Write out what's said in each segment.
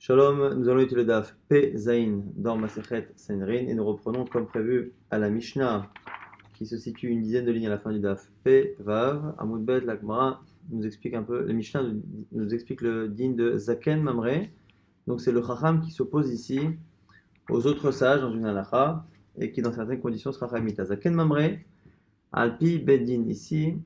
Shalom, nous allons étudier le Daf P Zain dans Masechet Sanhedrin et nous reprenons comme prévu à la Mishnah qui se situe une dizaine de lignes à la fin du Daf P Vav. Amud Bet, la Gemara nous explique un peu, la Mishnah nous explique le din de Zaken Mamre. Donc c'est le Chacham qui s'oppose ici aux autres sages dans une halakha et qui dans certaines conditions sera Chachamita. Zaken Mamre, Alpi Bedin. Ici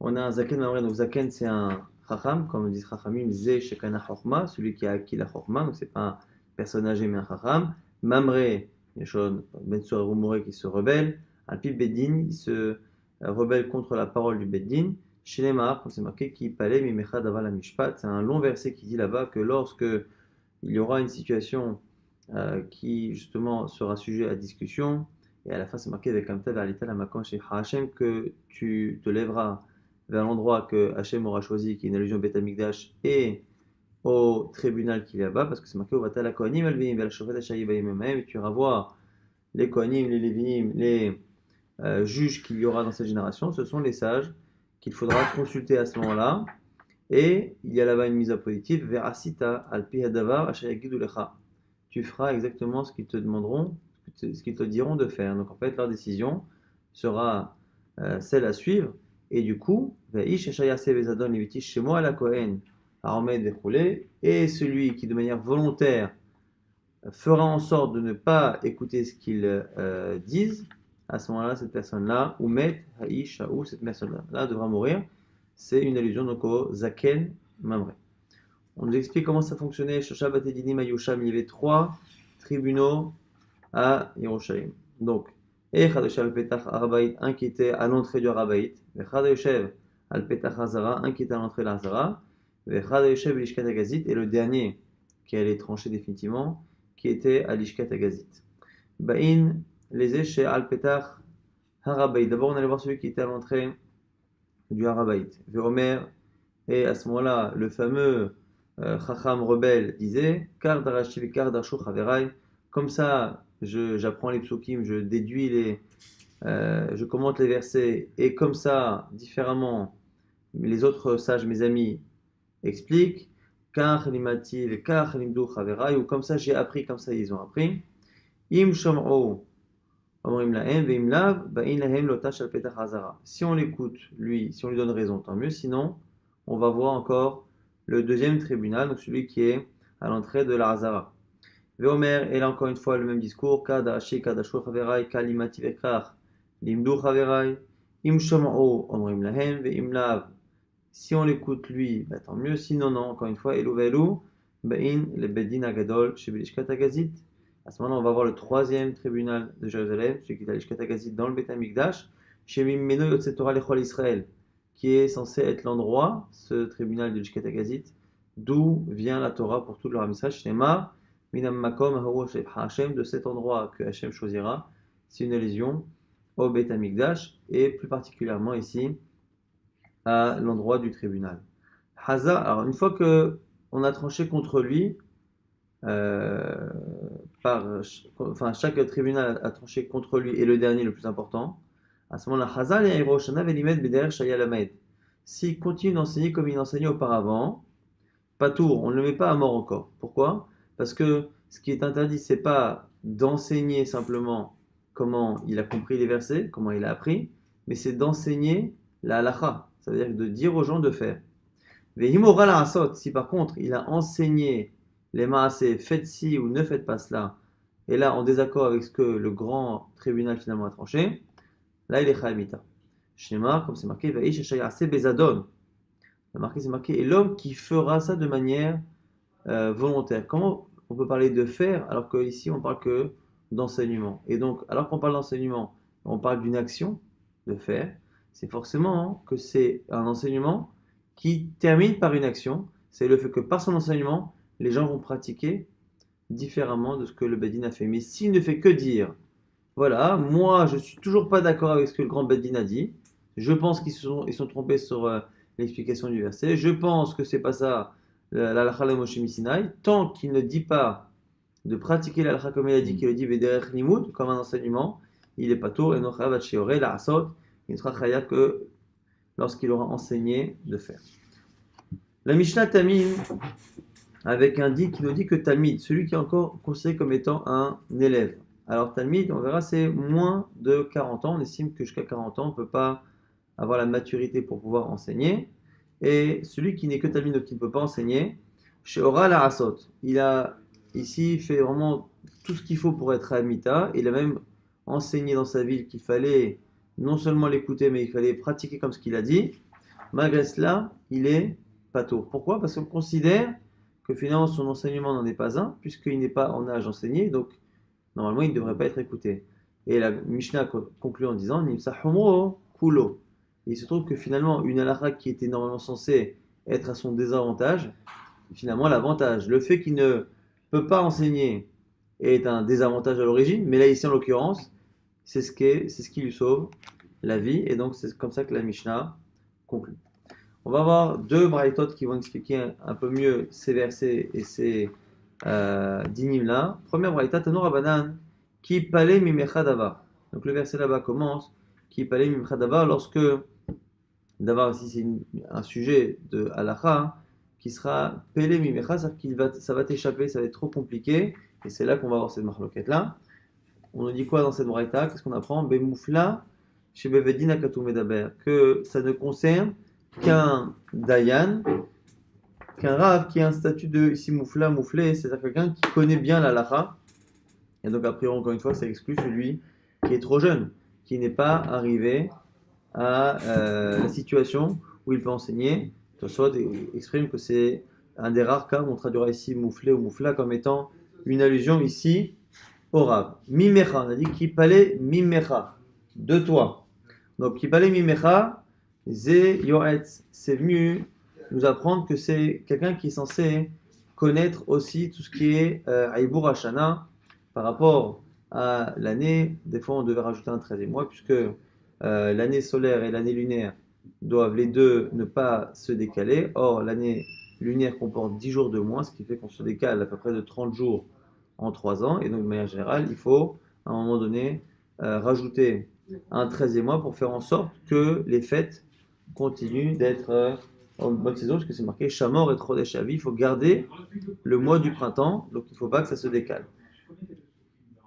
on a un Zaken Mamre, donc Zaken c'est un Chacham, comme dit Chachamim, Ze Shekana Chorma, celui qui a acquis la Chorma, donc c'est pas un personne âgé mais un Chacham. Mamre, Yeshon, Ben Sura Rumore qui se rebelle. Alpi Bedin, il se rebelle contre la parole du Bedin. Shelema, comme c'est marqué, qui palait Mimecha Davala Mishpat, c'est un long verset qui dit là-bas que lorsque il y aura une situation qui justement sera sujet à discussion, et à la fin c'est marqué avec Amta Verlita la Makan chez Hachem que tu te lèveras vers l'endroit que Hachem aura choisi, qui est une allusion au Beth Amikdash, et au tribunal qu'il y a là-bas, parce que c'est marqué au Vatala Kohanim Alvim, vers la Shofet Hachayibayim, et tu iras voir les Kohanim, les Lévinim, les juges qu'il y aura dans cette génération, ce sont les sages qu'il faudra consulter à ce moment-là. Et il y a là-bas une mise à positive, Verasita alpi hadavar ashayagidu lecha. Tu feras exactement ce qu'ils te demanderont, ce qu'ils te diront de faire. Donc en fait, leur décision sera celle à suivre. Et du coup, Veish ashayase bezadon levitish shemo ala kohen haomed vechule. Et celui qui de manière volontaire fera en sorte de ne pas écouter ce qu'ils disent, à ce moment-là, cette personne-là, ou met haïsh ou cette personne-là devra mourir. C'est une allusion donc au Zaken Mamre. On nous explique comment ça fonctionnait. Shosha Batedinim à Yerushalayim, il y avait 3 tribunaux à Yerushalayim. Donc, Echad Yoshev al Petach Harabait, un qui était à l'entrée du Harabait, Echad Yoshev al Petach Hazara, un qui était à l'entrée de la Hazara, Echad Yoshev Lishkat Agazit, et le dernier qui allait trancher définitivement, qui était à Lishkat Agazit. Bain, les Eshe al Petach Harabait. D'abord, on allait voir celui qui était à l'entrée du Harabait. Veomer, et à ce moment-là, le fameux Chacham rebelle disait Kar darashti kar darshu chaverai. Comme ça, j'apprends les psukim, je déduis je commente les versets, et comme ça, différemment, les autres sages, mes amis, expliquent Kar limati kar limdu chaverai, ou comme ça j'ai appris, comme ça ils ont appris. Im sham'u. Si on l'écoute, lui, si on lui donne raison, tant mieux. Sinon, on va voir encore le deuxième tribunal, donc celui qui est à l'entrée de la Hazara. Veomer, et là encore une fois le même discours. Kadashi, kadashu chaverai, kalimati vekar, limdu chaverai, im shoma'u, omrim lahem, ve'im lav. Si on l'écoute, lui, bah, tant mieux. Sinon, non, encore une fois, elu ve'elu, be'in, le bedin agadol, shebelishkat agazit. À ce moment-là, on va voir le troisième tribunal de Jérusalem, celui qui est à l'Ishkat Agazit dans le Beth Amikdash, chez Mimeno Yotze Torah Lechol Israël, qui est censé être l'endroit, ce tribunal de l'Ishkat Agazit, d'où vient la Torah pour tout le Ramisraël, Shnema, Minam Makom Haru Hashem, de cet endroit que Hashem choisira. C'est une allusion au Beth Amikdash, et plus particulièrement ici, à l'endroit du tribunal. Haza, alors une fois qu'on a tranché contre lui, chaque tribunal a tranché contre lui, et le dernier le plus important. À ce moment-là, Hazal et Hiroshana Velimed Beder Shayalamed. S'il continue d'enseigner comme il enseignait auparavant, pas tour, on ne le met pas à mort encore. Pourquoi? Parce que ce qui est interdit, c'est pas d'enseigner simplement comment il a compris les versets, comment il a appris, mais c'est d'enseigner la halacha, ça veut dire de dire aux gens de faire. Vehimora la asot, si par contre il a enseigné les maasé, faites ci ou ne faites pas cela, et là en désaccord avec ce que le grand tribunal finalement a tranché, là il est chaymita. Shemar, comme c'est marqué, Vaish Shayase Bezadon. C'est marqué, et l'homme qui fera ça de manière volontaire. Comment on peut parler de faire alors qu'ici on parle que d'enseignement? Et donc, alors qu'on parle d'enseignement, on parle d'une action de faire, c'est forcément que c'est un enseignement qui termine par une action. C'est le fait que par son enseignement, les gens vont pratiquer différemment de ce que le Bedin a fait. Mais s'il ne fait que dire, voilà, moi je suis toujours pas d'accord avec ce que le grand Bedin a dit, je pense qu'ils sont trompés sur l'explication du verset, je pense que c'est pas ça l'halakha le Moshe Sinai, tant qu'il ne dit pas de pratiquer l'halakha comme il a dit, qu'il le dit Bederech Limud, comme un enseignement, il est pas tour, et non chayav sheoreh la asot, il ne sera chayav que lorsqu'il aura enseigné de faire. La Mishnah Tamim avec un dit qui nous dit que Talmid, celui qui est encore considéré comme étant un élève. Alors Talmid, on verra, c'est moins de 40 ans. On estime que jusqu'à 40 ans, on ne peut pas avoir la maturité pour pouvoir enseigner. Et celui qui n'est que Talmid, donc qui ne peut pas enseigner, chez Ora la Asot, il a ici fait vraiment tout ce qu'il faut pour être Amita. Il a même enseigné dans sa ville qu'il fallait non seulement l'écouter, mais il fallait pratiquer comme ce qu'il a dit. Malgré cela, il est patour. Pourquoi? Parce qu'on considère que finalement son enseignement n'en est pas un, puisqu'il n'est pas en âge d'enseigner, donc normalement il ne devrait pas être écouté. Et la Mishnah conclut en disant Nimsa homo kulo. Il se trouve que finalement une halakha qui était normalement censée être à son désavantage, finalement l'avantage. Le fait qu'il ne peut pas enseigner est un désavantage à l'origine, mais là ici en l'occurrence, c'est ce qui lui sauve la vie, et donc c'est comme ça que la Mishnah conclut. On va avoir deux braïtot qui vont expliquer un peu mieux ces versets et ces dinim-là. Première braïta, Tano Rabbanan, qui palait mimecha davar. Donc le verset là-bas commence, qui palait mimecha davar, lorsque, d'avoir ici c'est un sujet de halacha, qui sera pelé mimecha, c'est-à-dire que ça va t'échapper, ça va être trop compliqué, et c'est là qu'on va avoir cette marloquette-là. On nous dit quoi dans cette braïta? Qu'est-ce qu'on apprend? Bemoufla, chez Bevedin Akatou Medaber, que ça ne concerne qu'un dayan, qu'un rave qui a un statut de ici moufla, mouflé, c'est-à-dire quelqu'un qui connaît bien la lacha. Et donc, a priori, encore une fois, ça exclut celui qui est trop jeune, qui n'est pas arrivé à la situation où il peut enseigner. Tosfot exprime que c'est un des rares cas où on traduira ici mouflé ou moufla comme étant une allusion ici au rave. Mimecha, on a dit qui palait mimecha, de toi. Donc, qui palait mimecha, Zé Yoetz, c'est venu nous apprendre que c'est quelqu'un qui est censé connaître aussi tout ce qui est Aïbour Hashana par rapport à l'année. Des fois, on devait rajouter un 13e mois, puisque l'année solaire et l'année lunaire doivent les deux ne pas se décaler. Or, l'année lunaire comporte 10 jours de moins, ce qui fait qu'on se décale à peu près de 30 jours en 3 ans. Et donc, de manière générale, il faut, à un moment donné, rajouter un 13e mois pour faire en sorte que les fêtes continue d'être en bonne saison, parce que c'est marqué Shamor et Chodesh Aviv. Il faut garder le mois du printemps, donc il ne faut pas que ça se décale.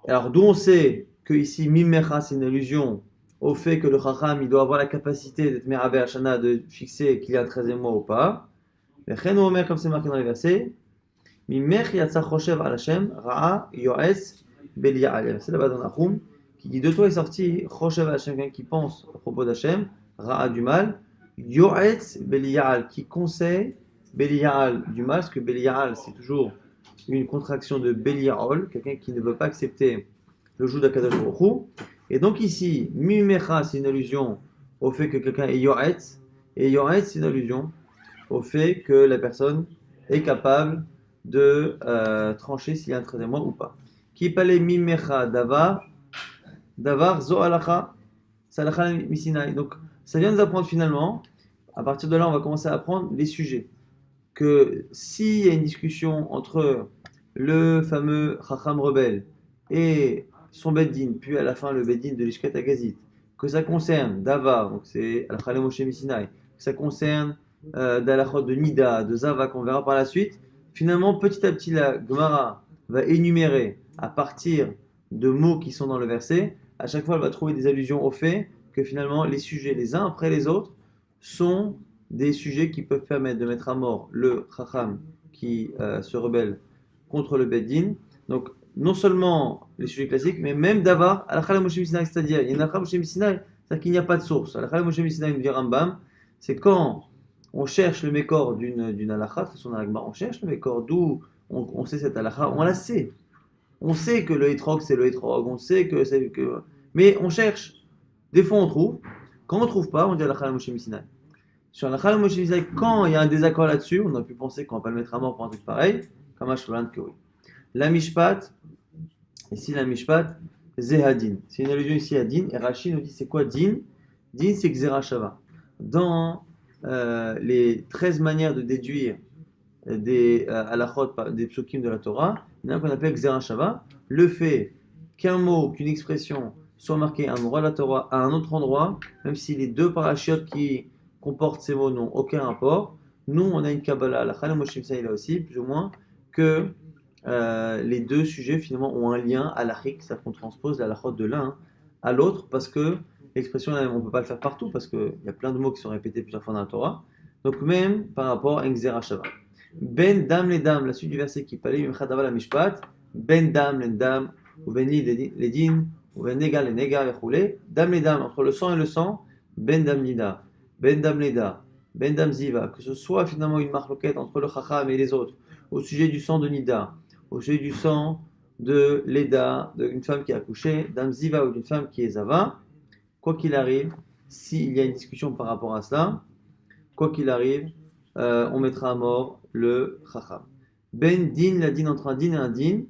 Alors, d'où on sait que ici, Mimecha, c'est une allusion au fait que le Chacham, il doit avoir la capacité d'être Merabé Hashana, de fixer qu'il y a un 13e mois ou pas. Mais Chen Omer, comme c'est marqué dans les versets, Mimech Yatsa Choshev al Hashem, Ra'a Yoes Belial. C'est là-bas dans Nahum, qui dit de toi est sorti Choshev al Hashem, quelqu'un qui pense à propos d'Hashem, Ra'a du mal. Yoetz Belial, qui conseille Belial du mal, parce que Belial c'est toujours une contraction de Belial, quelqu'un qui ne veut pas accepter le joug d'Akadosh Baruch Hu. Et donc ici, Mimecha c'est une allusion au fait que quelqu'un est Yoetz, et Yoetz c'est une allusion au fait que la personne est capable de trancher s'il y a un 13e mois ou pas. Qui parlait Mimecha Davar Zo Alacha, Salacha Misinai. Donc ça vient nous apprendre finalement, à partir de là, on va commencer à apprendre les sujets. Que s'il y a une discussion entre le fameux Chacham rebelle et son Beddin, puis à la fin le Beddin de l'Ishkat Agazit, que ça concerne Davar, donc c'est Al-Khalem Moshe Misinai, que ça concerne d'Alachot de Nida, de Zava, qu'on verra par la suite, finalement, petit à petit, la Gemara va énumérer à partir de mots qui sont dans le verset. À chaque fois, elle va trouver des allusions au fait que finalement les sujets les uns après les autres sont des sujets qui peuvent permettre de mettre à mort le Chacham qui se rebelle contre le Beddin. Donc non seulement les sujets classiques, mais même d'avoir Al-Khalem Moshe Misinaï, c'est-à-dire il y a Al-Khalem Moshe Misinaï, c'est-à-dire qu'il n'y a pas de source. Al-Khalem Moshe Misinaï, nous dit Rambam, c'est quand on cherche le mécor d'une halakha, de toute façon dans la Gemara on cherche le mécor, d'où on sait cette halakha, on la sait. On sait que le hétrog c'est le hétrog, on sait que c'est que... Mais on cherche. Des fois on trouve. Quand on ne trouve pas, on dit Al-Khalem Moshe Misinaï. Sur Al-Khalem Moshe Misinaï, quand il y a un désaccord là-dessus, on a pu penser qu'on ne va pas le mettre à mort pour un truc pareil, comme Ashvalan que oui. La Mishpat, ici la Mishpat, Zehadin. C'est une allusion ici à Din, et Rashi nous dit c'est quoi Din? Din c'est Xera Shava. Dans les 13 manières de déduire des halachot, des psukim de la Torah, il y en a un qu'on appelle Xera Shava. Le fait qu'un mot, qu'une expression soit marquée à un endroit de la Torah à un autre endroit, même si les deux parachiotes qui comportent ces mots n'ont aucun rapport, nous on a une Kabbalah, la Khalem Moshe Misinaï là aussi, plus ou moins, que les deux sujets finalement ont un lien halachique, c'est-à-dire qu'on transpose la halachot de l'un à l'autre parce que l'expression on ne peut pas le faire partout parce qu'il y a plein de mots qui sont répétés plusieurs fois dans la Torah. Donc même par rapport à Ngzera Shabbat. Ben dam les dames, la suite du verset qui parlait, la mishpat, ben dam les dames, ou ben li les din, ou ben nega les nega, et dam les dames, entre le sang et le sang, ben dam nida, ben dam leda, ben dam ziva, que ce soit finalement une marloquette entre le chacham et les autres, au sujet du sang de nida, au sujet du sang de leda, d'une femme qui a accouché, dam ziva ou d'une femme qui est zava, quoi qu'il arrive, s'il y a une discussion par rapport à cela, quoi qu'il arrive, on mettra à mort le chacham. Ben din, la din entre un din et un din,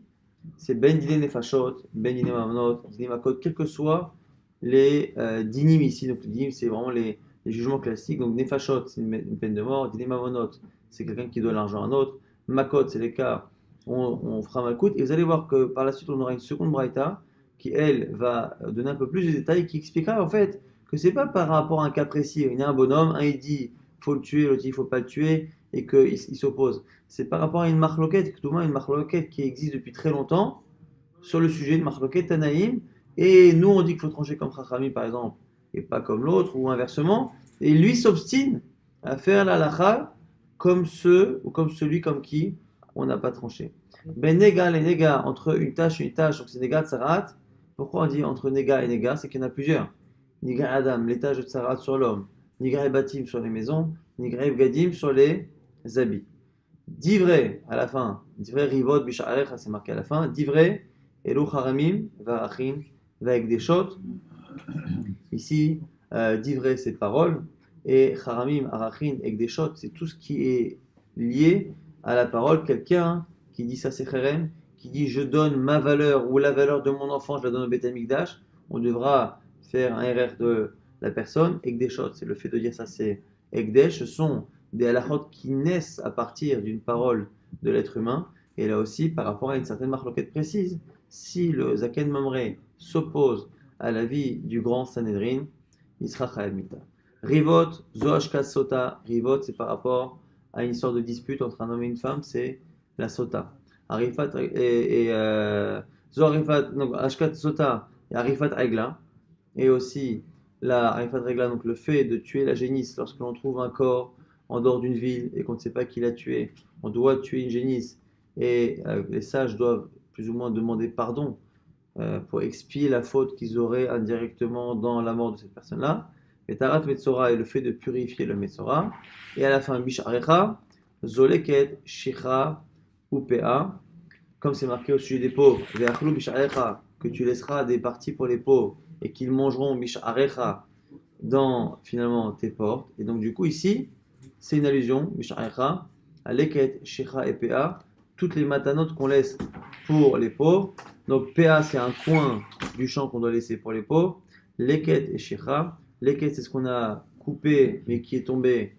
c'est ben din nefashot, ben din mamonot, din makot, quels que soient les dinim ici. Donc les dinim, c'est vraiment les jugements classiques. Donc nefashot, c'est une peine de mort. Din mamonot, c'est quelqu'un qui doit l'argent à un autre. Makot, c'est les cas où on fera malkout. Et vous allez voir que par la suite, on aura une seconde braïta qui, elle, va donner un peu plus de détails, qui expliquera en fait que c'est pas par rapport à un cas précis. Il y a un bonhomme, un il dit faut le tuer, l'autre dit il faut pas le tuer, et qu'il s'oppose. C'est par rapport à une marloquette, tout le monde une marloquette qui existe depuis très longtemps sur le sujet de marloquette Tanaïm, et nous on dit qu'il faut trancher comme Chachami par exemple, et pas comme l'autre, ou inversement, et lui s'obstine à faire la lacha comme ceux, ou comme celui comme qui on n'a pas tranché. Ben nega, les nega, entre une tâche et une tâche, donc c'est nega tsarat. Pourquoi on dit entre nega et nega? C'est qu'il y en a plusieurs. Nigra Adam, l'étage de tsarat sur l'homme. Nigra Batim sur les maisons, Nigra Gadim sur les habits. Divrei, à la fin, Divrei Rivot Bisha'arecha, c'est marqué à la fin. Divrei, Elu Haramim, Varachim, Vaekdeshot. Ici, Divrei, c'est parole, et Haramim, Arachin, Ekdeshot, c'est tout ce qui est lié à la parole. Quelqu'un qui dit ça, c'est Cherem, qui dit je donne ma valeur ou la valeur de mon enfant, je la donne au Beth Amikdash, on devra faire un RR de la personne. Ekdeshot, c'est le fait de dire ça, c'est Ekdesh, ce sont des halachot qui naissent à partir d'une parole de l'être humain, et là aussi par rapport à une certaine marloquette précise. Si le Zaken Mamre s'oppose à la vie du grand Sanhedrin, il sera Chayav Mita. Rivot, Zoashka Sota, Rivot, c'est par rapport à une sorte de dispute entre un homme et une femme, c'est la Sota. Arifat et Zoarifat, donc Ashkat Sota et Arifat Regla, et aussi la Arifat Regla, donc le fait de tuer la génisse lorsque l'on trouve un corps en dehors d'une ville et qu'on ne sait pas qui l'a tué, on doit tuer une génisse et les sages doivent plus ou moins demander pardon pour expier la faute qu'ils auraient indirectement dans la mort de cette personne-là. Et Tarat Metzora est le fait de purifier le Metzora. Et à la fin, Bisharecha, Zoleket, Shicha, Upea, comme c'est marqué au sujet des pauvres, Ve'achlu Bisharecha, que tu laisseras des parties pour les pauvres et qu'ils mangeront Bisharecha dans finalement tes portes. Et donc du coup ici, c'est une allusion, Bisharecha, à Leket, Shicha et Pea, toutes les matanotes qu'on laisse pour les pauvres. Donc PA c'est un coin du champ qu'on doit laisser pour les pauvres. Leket et Shicha. Leket c'est ce qu'on a coupé mais qui est tombé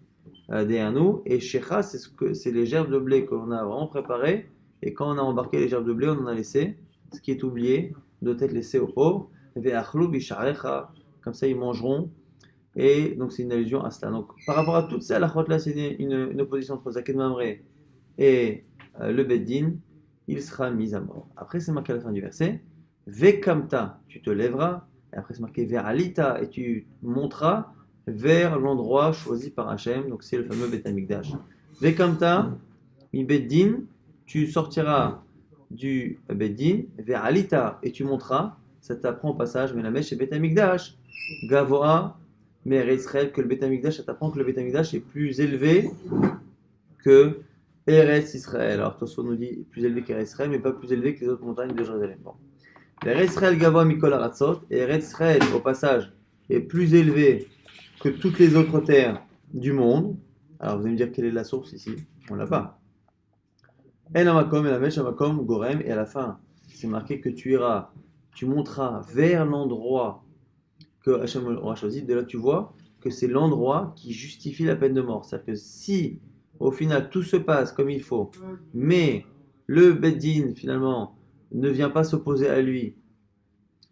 derrière nous. Et Shicha c'est les gerbes de blé qu'on a vraiment préparées. Et quand on a embarqué les gerbes de blé, on en a laissé. Ce qui est oublié doit être laissé aux pauvres. Ve'achlu bisharecha. Comme ça ils mangeront. Et donc c'est une allusion à cela. Donc par rapport à toutes ces halachot là, c'est une opposition entre Zaken Mamre et le Beddin, il sera mis à mort. Après, c'est marqué à la fin du verset, Vekamta, tu te lèveras, et après c'est marqué Veralita, et tu monteras vers l'endroit choisi par Hachem, donc c'est le fameux Beth Amikdash. Vekamta, mi Beddin, tu sortiras du Beddin, Veralita, et tu monteras, ça t'apprend au passage, mais la mèche est Beth Amikdash, Gavoa, mais Israël, que le Beth Amikdash, ça t'apprend que le Beth Amikdash est plus élevé que Eretz Israël. Alors Tosfot nous dit plus élevé qu'Eretz Israël, mais pas plus élevé que les autres montagnes de Jérusalem. Bon. Eretz Israël Gavoa Mikol Aratzot, et Eretz Israël, au passage, est plus élevé que toutes les autres terres du monde. Alors vous allez me dire quelle est la source ici? On l'a pas. En Amakom, et la Mesh Amakom, Gorem, et à la fin, c'est marqué que tu iras, tu monteras vers l'endroit que Hachem aura choisi. De là, tu vois que c'est l'endroit qui justifie la peine de mort. C'est-à-dire que si au final tout se passe comme il faut, mais le Beddin finalement ne vient pas s'opposer à lui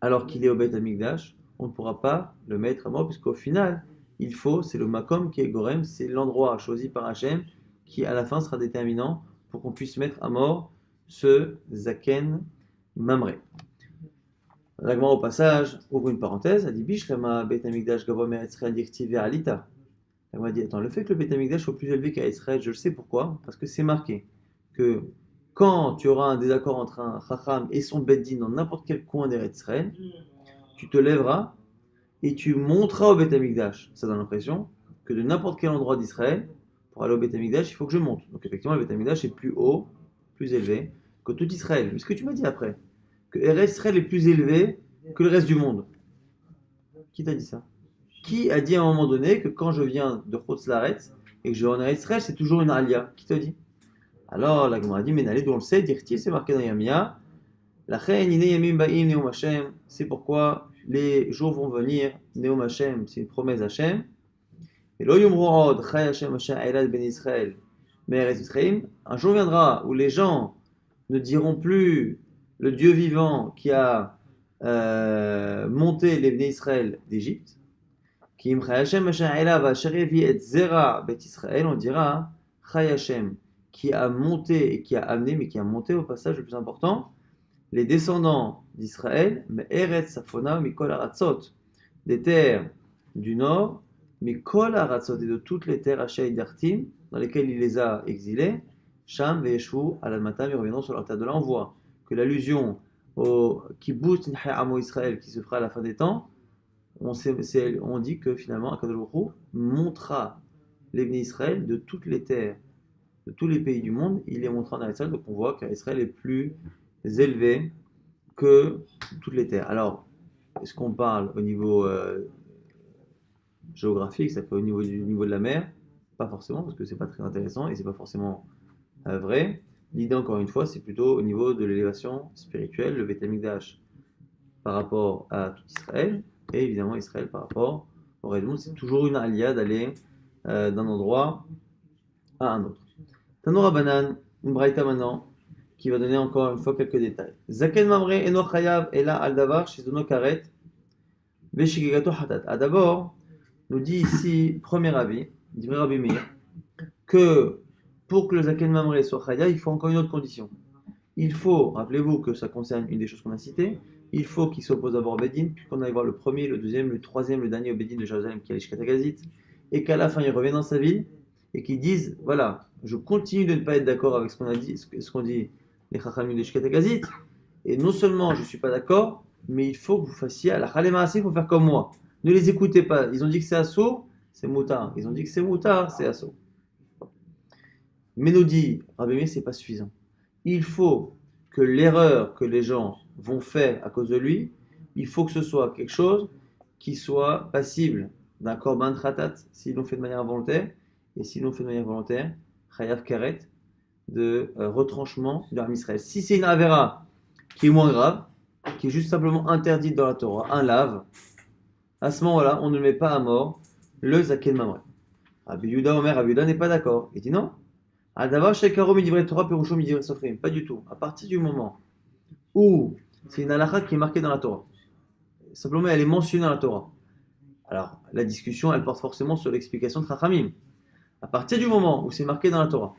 alors qu'il est au Beth Amikdash, on ne pourra pas le mettre à mort, puisqu'au final, il faut, c'est le Makom qui est Gorem, c'est l'endroit choisi par Hachem qui à la fin sera déterminant pour qu'on puisse mettre à mort ce Zaken Mamré. La Gemara au passage ouvre une parenthèse, elle dit Bishlama Bet Hamikdash Gavo Mer Israël Dirti Alita. La Gemara dit attends, le fait que le Bet Hamikdash soit plus élevé qu'à Israël, je le sais pourquoi, parce que c'est marqué que quand tu auras un désaccord entre un Chacham et son Beddin dans n'importe quel coin d'Eretz Israël, tu te lèveras et tu monteras au Bet Hamikdash. Ça donne l'impression que de n'importe quel endroit d'Israël, pour aller au Bet Hamikdash, il faut que je monte. Donc effectivement, le Bet Hamikdash est plus haut, plus élevé que tout Israël. Mais ce que tu m'as dit après, que Eretz Israël est plus élevé que le reste du monde. Qui t'a dit ça? Qui a dit à un moment donné que quand je viens de Chutz Laaretz et que je vais en Eretz Israël, c'est toujours une alia? Qui t'a dit? Alors la Gemara dit, mais n'allez d'où on le sait, Dirti, c'est marqué dans Yamia. La reine Ine Yamim Baim Neum Hashem, c'est pourquoi les jours vont venir, Neum Hashem, c'est une promesse Hashem. Et lo yomru od Chay Hashem Hashem Eilad Ben Israël, mais Eretz Israël, un jour viendra où les gens ne diront plus le Dieu vivant qui a monté les Bnei Israël d'Égypte, qui im Chay Hashem Hashem Eilad Asher Yavi et Zera Bet Israël, on dira Chay Hashem, qui a monté et qui a amené, mais qui a monté au passage le plus important, les descendants d'Israël, mais Eretz Safona, Mikol Aratzot, des terres du nord, Mikol Aratzot, et de toutes les terres Haché Dartim, dans lesquelles il les a exilés, Sham Ve'eshu, Al-Matam, ils reviendront sur leur terre. De là, on voit que l'allusion au Kibbutz Nchai Amo Israël, qui se fera à la fin des temps, on dit que finalement, Akadosh Baruch Hu montrera les Bnei Israël de toutes les terres, de tous les pays du monde, il les montrera en Israël, donc on voit qu'Israël est plus élevé que toutes les terres. Alors, est-ce qu'on parle au niveau géographique, ça fait au niveau du niveau de la mer? Pas forcément, parce que c'est pas très intéressant et c'est pas forcément vrai. L'idée, encore une fois, c'est plutôt au niveau de l'élévation spirituelle, le Beth Amikdash par rapport à tout Israël, et évidemment Israël par rapport au reste du monde. C'est toujours une alia d'aller d'un endroit à un autre. Tanoura Banan, une braïta maintenant, qui va donner encore une fois quelques détails. Zaken Mamre Eno Chayav Ela Al Davar Shizono Karet Veshigigato Hatat. Ah, d'abord, nous dit ici, premier avis, dit Rabbi Meir, que pour que le Zaken Mamre soit Chayav, il faut encore une autre condition. Il faut, rappelez-vous que ça concerne une des choses qu'on a citées, il faut qu'il s'oppose d'abord au Bedin, puis qu'on aille voir le premier, le deuxième, le troisième, le dernier au Bedin de Jérusalem qui est l'Ishkatagazit, et qu'à la fin il revient dans sa ville, et qu'ils disent, voilà, je continue de ne pas être d'accord avec ce qu'on a dit, ce qu'on dit les Chachamim de Shkatagazit, et non seulement je ne suis pas d'accord, mais il faut que vous fassiez à la Khalema, il faut faire comme moi. Ne les écoutez pas. Ils ont dit que c'est assaut, c'est moutard. Ils ont dit que c'est moutard, c'est assaut. Mais nous dit, Rabbi Meir, c'est pas suffisant. Il faut que l'erreur que les gens vont faire à cause de lui, il faut que ce soit quelque chose qui soit passible d'un korban khatat, s'ils l'ont fait de manière involontaire, et s'ils l'ont fait de manière volontaire, chayav karet, de retranchement de l'armée Israël. Si c'est une avera qui est moins grave, qui est juste simplement interdite dans la Torah, un lave, à ce moment-là, on ne met pas à mort le Zaken Mamre. Rabbi Yehuda Omer, Rabbi Yehuda n'est pas d'accord. Il dit non. Adavar Shekaro Midivre Torah Perushom Midivre Sofrim. Pas du tout. À partir du moment où c'est une halakha qui est marquée dans la Torah, simplement elle est mentionnée dans la Torah. Alors, la discussion, elle porte forcément sur l'explication de Chachamim. À partir du moment où c'est marqué dans la Torah,